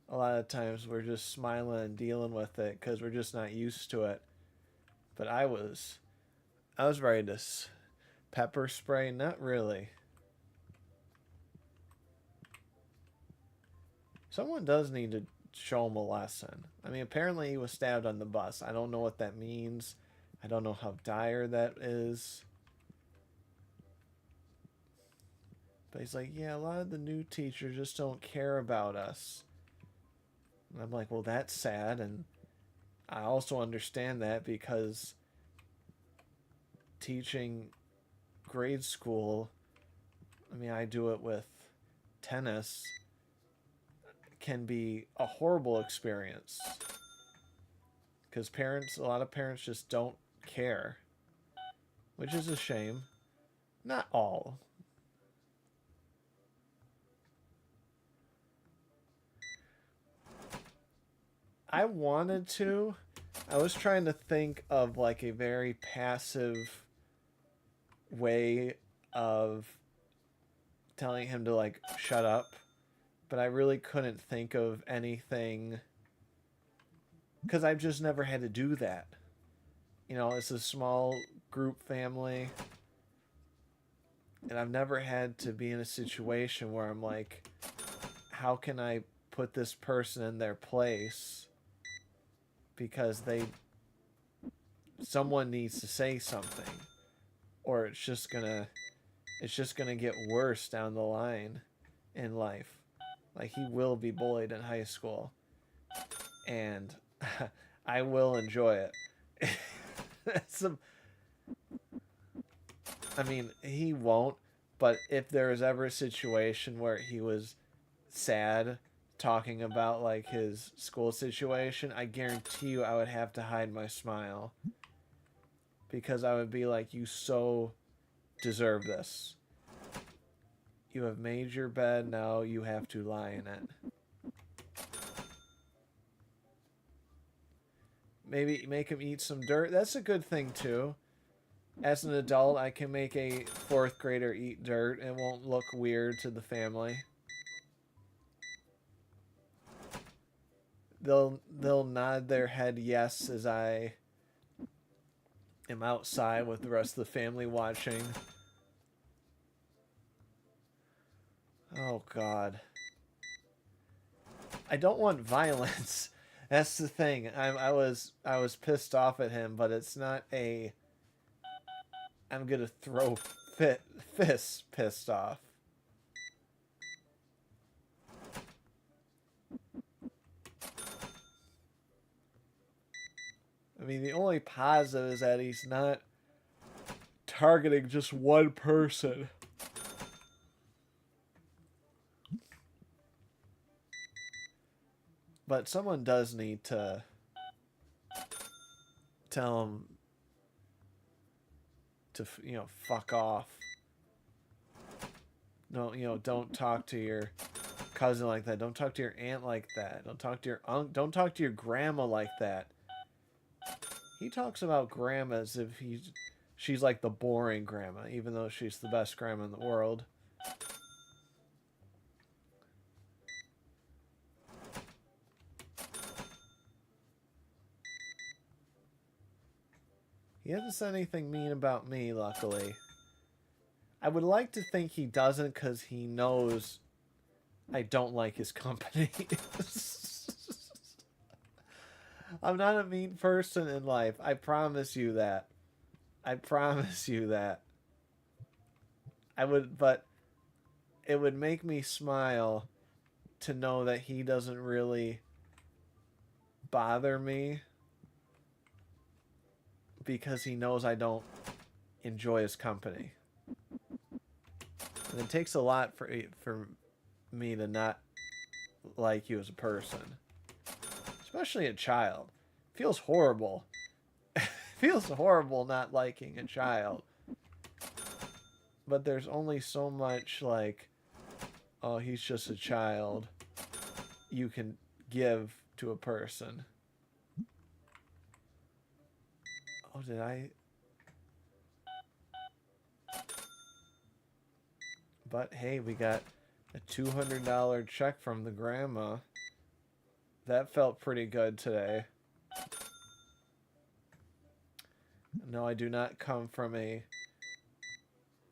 a lot of times we're just smiling and dealing with it because we're just not used to it. But I was ready to pepper spray. Not really. Someone does need to show him a lesson. I mean, apparently he was stabbed on the bus. I don't know what that means. I don't know how dire that is. But he's like, yeah, a lot of the new teachers just don't care about us. And I'm like, well, that's sad. And I also understand that, because teaching grade school, I mean, I do it with tennis, can be a horrible experience. Because a lot of parents just don't care. Which is a shame. Not all. I wanted to. I was trying to think of like a very passive way of telling him to like shut up, but I really couldn't think of anything, because I've just never had to do that. You know, it's a small group family, and I've never had to be in a situation where I'm like, how can I put this person in their place? Because someone needs to say something, or it's just gonna get worse down the line in life. Like, he will be bullied in high school, and I will enjoy it. I mean, he won't, but if there was ever a situation where he was sad talking about like his school situation, I guarantee you I would have to hide my smile, because I would be like, you so deserve this. You have made your bed, now you have to lie in it. Maybe make him eat some dirt. That's a good thing too. As an adult, I can make a 4th grader eat dirt. It won't look weird to the family. They'll nod their head yes as I am outside with the rest of the family watching. Oh God. I don't want violence. That's the thing. I was pissed off at him, but it's not a I'm gonna throw fists pissed off. I mean, the only positive is that he's not targeting just one person. But someone does need to tell him to, fuck off. No, don't talk to your cousin like that. Don't talk to your aunt like that. Don't talk to your don't talk to your grandma like that. He talks about grandma as if she's like the boring grandma, even though she's the best grandma in the world. He hasn't said anything mean about me, luckily. I would like to think he doesn't, because he knows I don't like his company. I'm not a mean person in life. I promise you that. I promise you that. But it would make me smile to know that he doesn't really bother me because he knows I don't enjoy his company. And it takes a lot for me to not like you as a person, especially a child. It feels horrible. It feels horrible not liking a child. But there's only so much like, oh, he's just a child, you can give to a person. Oh, did I? But hey, we got a $200 check from the grandma. That felt pretty good today. No, I do not come from a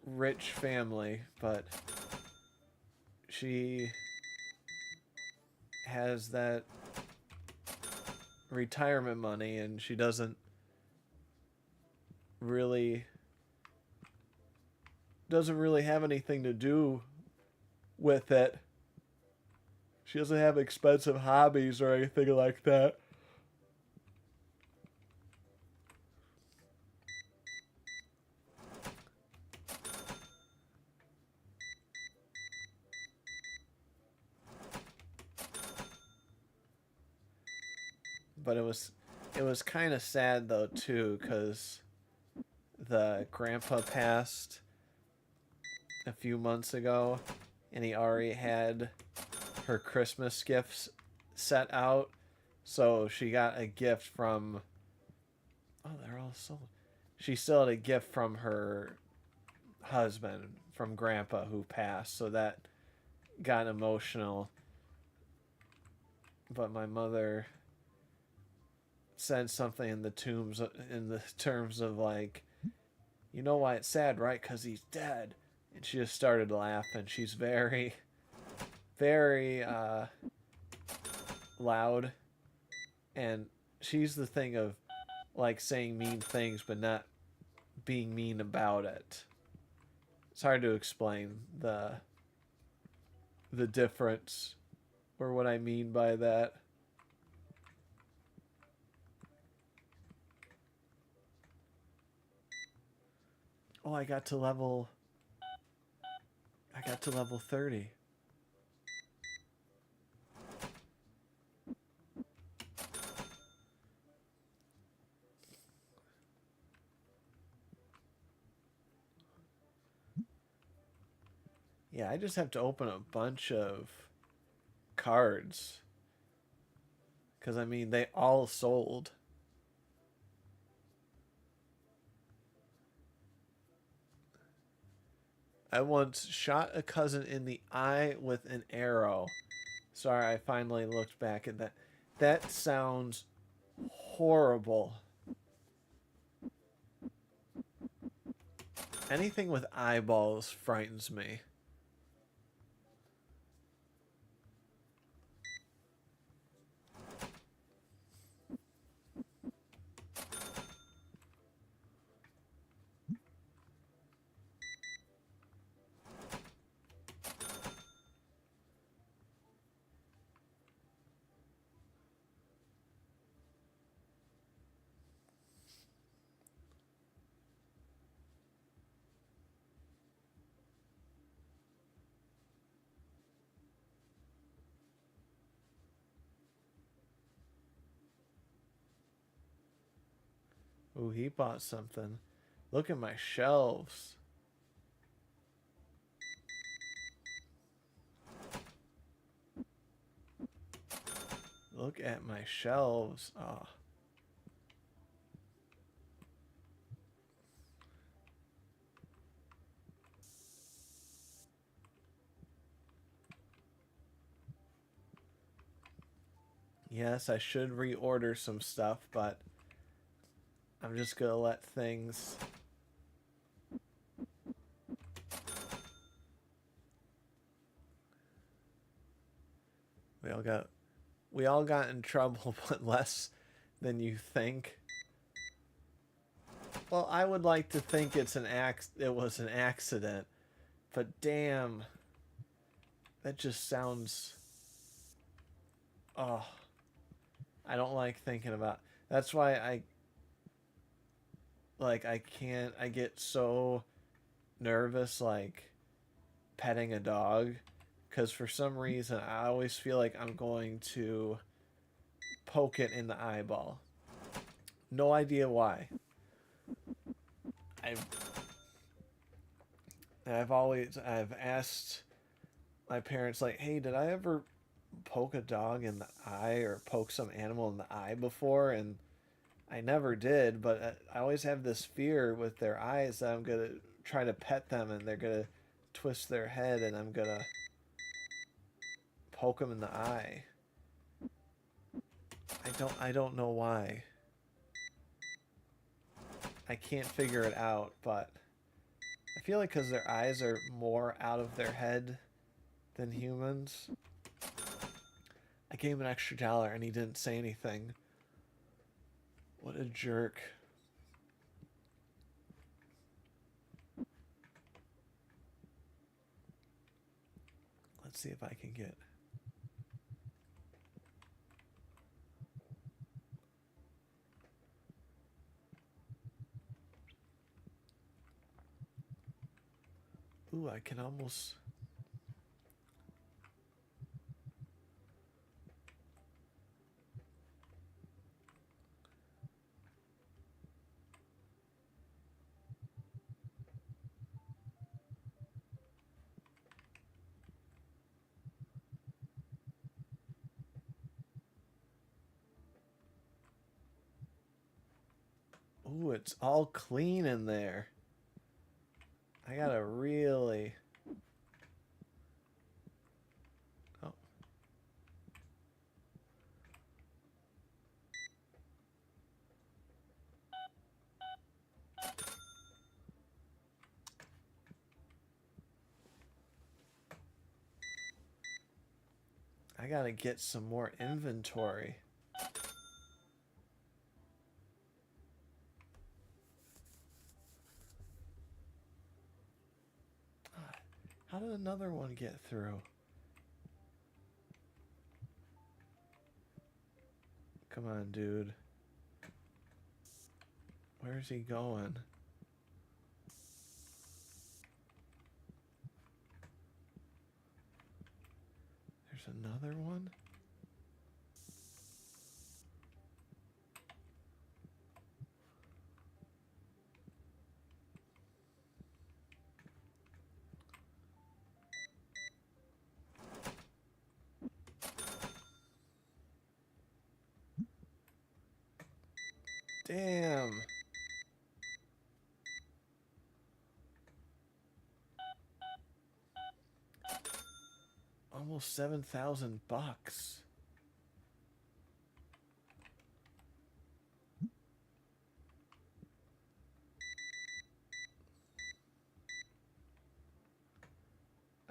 rich family, but she has that retirement money and she doesn't really have anything to do with it. She doesn't have expensive hobbies or anything like that. But it was kind of sad though too, because the grandpa passed a few months ago, and he already had her Christmas gifts set out. So she got a gift from. Oh, they're all sold. She still had a gift from her husband, from Grandpa, who passed. So that got emotional. But my mother said something in the terms of like, you know why it's sad, right? Because he's dead. And she just started laughing. She's very, very loud. And she's the thing of like saying mean things but not being mean about it. It's hard to explain the difference or what I mean by that. Oh, I got to level 30. Yeah, I just have to open a bunch of cards. Because, I mean, they all sold. I once shot a cousin in the eye with an arrow. Sorry, I finally looked back at that. That sounds horrible. Anything with eyeballs frightens me. Ooh, he bought something. Look at my shelves. Look at my shelves. Oh. Yes, I should reorder some stuff, but I'm just gonna let things. We all got in trouble, but less than you think. Well, I would like to think it was an accident, but damn, that just sounds. Oh, I don't like thinking about. That's why I can't. I get so nervous like petting a dog, because for some reason I always feel like I'm going to poke it in the eyeball. No idea why. I've I've asked my parents, like, hey, did I ever poke a dog in the eye or poke some animal in the eye before? And I never did, but I always have this fear with their eyes that I'm gonna try to pet them and they're gonna twist their head and I'm gonna poke them in the eye. I don't know why. I can't figure it out, but I feel like because their eyes are more out of their head than humans. I gave him an extra $1 and he didn't say anything. What a jerk. Let's see if I can get... Ooh, I can almost... Ooh, it's all clean in there. I gotta really... Oh. I gotta get some more inventory. How did another one get through? Come on, dude. Where's he going? There's another one? Damn. Almost $7,000.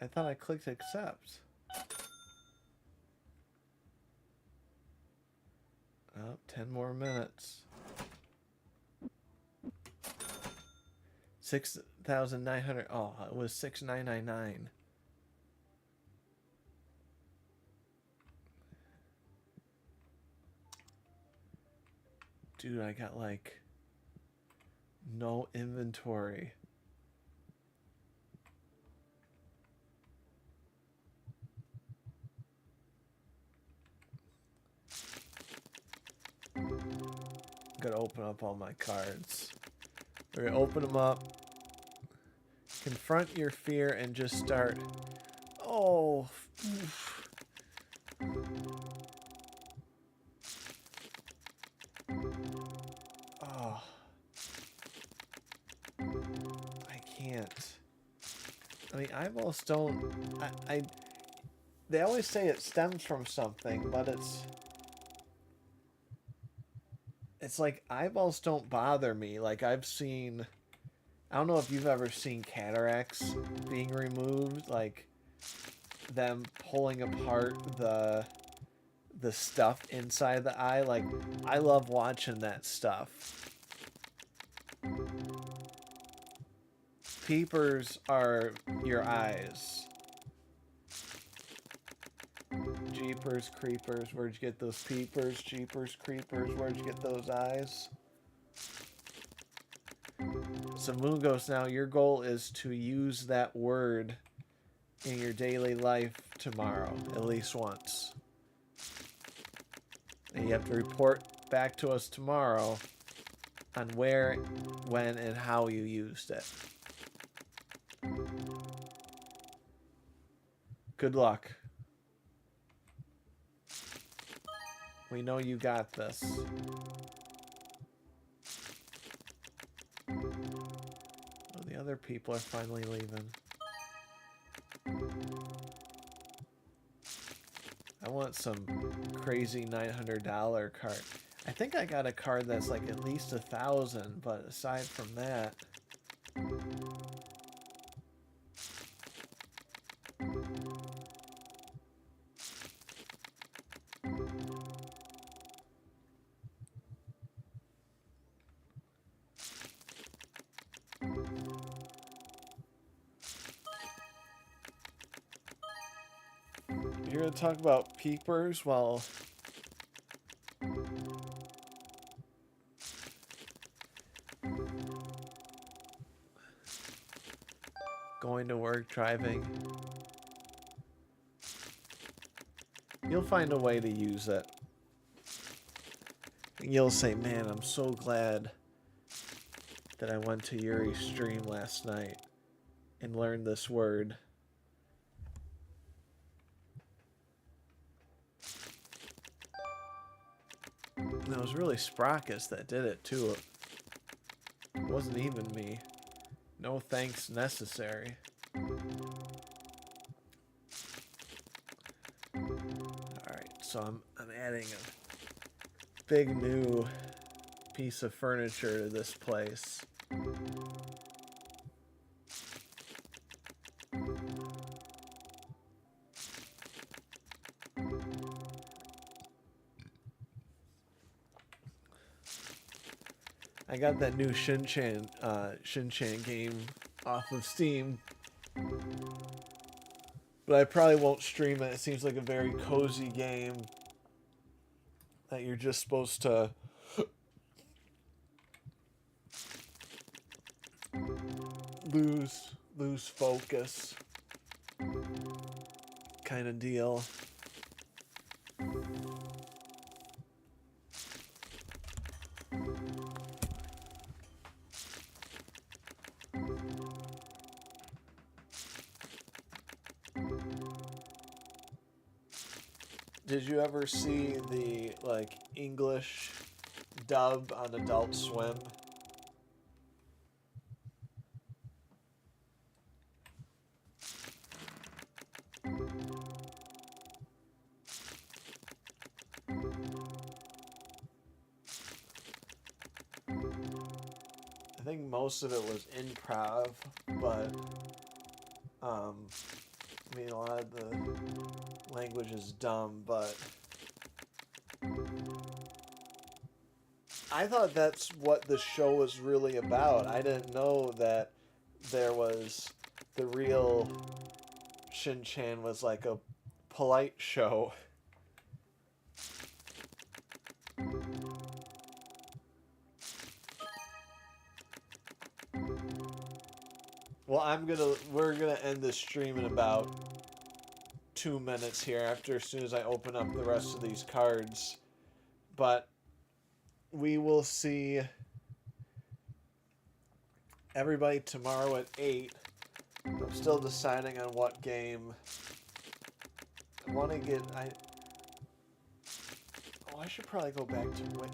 I thought I clicked accept. Oh, 10 more minutes. 6,900. Oh, it was 6,999. Dude, I got like no inventory. I'm gonna open up all my cards. We're gonna open them up. Confront your fear and just start. Oh. Oh. I can't. I mean, eyeballs don't. They always say it stems from something, but it's like eyeballs don't bother me. Like I've seen, I don't know if you've ever seen cataracts being removed, like them pulling apart the stuff inside the eye. Like, I love watching that stuff. Peepers are your eyes. Jeepers creepers, where'd you get those peepers? Jeepers creepers, where'd you get those eyes? So Mungos, now your goal is to use that word in your daily life tomorrow, at least once. And you have to report back to us tomorrow on where, when, and how you used it. Good luck. We know you got this. Oh, the other people are finally leaving. I want some crazy $900 card. I think I got a card that's like at least 1,000, but aside from that... You're gonna talk about peepers while... going to work, driving. You'll find a way to use it. And you'll say, man, I'm so glad that I went to Yuri's stream last night and learned this word. And it was really Sprockus that did it, too. It wasn't even me. No thanks necessary. Alright, so I'm adding a big new piece of furniture to this place. I got that new Shin-Chan game off of Steam, but I probably won't stream it. It seems like a very cozy game that you're just supposed to lose focus kind of deal. Did you ever see the, like, English dub on Adult Swim? I think most of it was improv, but, I mean, a lot of the language is dumb, but I thought that's what the show was really about. I didn't know that there was the real Shin-Chan was like a polite show. Well, we're gonna end this stream in about 2 minutes here as soon as I open up the rest of these cards. But we will see everybody tomorrow at 8. I'm still deciding on what game. I want to get... I should probably go back to... Wait,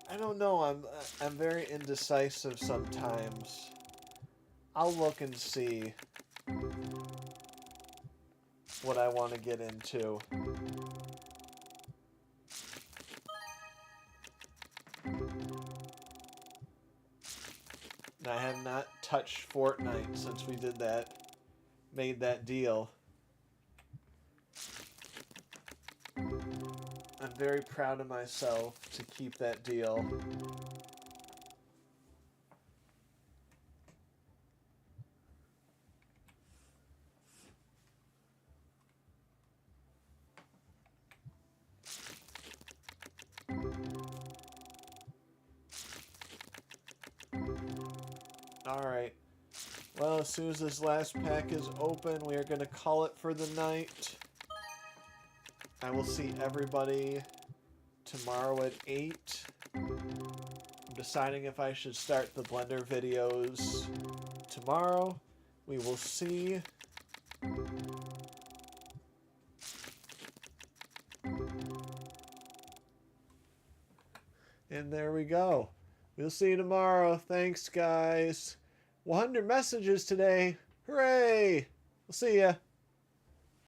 I don't know. I'm very indecisive sometimes. I'll look and see what I want to get into. And I have not touched Fortnite since we made that deal. I'm very proud of myself to keep that deal. Alright. Well, as soon as this last pack is open, we are going to call it for the night. I will see everybody tomorrow at 8. I'm deciding if I should start the Blender videos tomorrow. We will see. And there we go. We'll see you tomorrow. Thanks, guys. 100 messages today. Hooray! We'll see ya.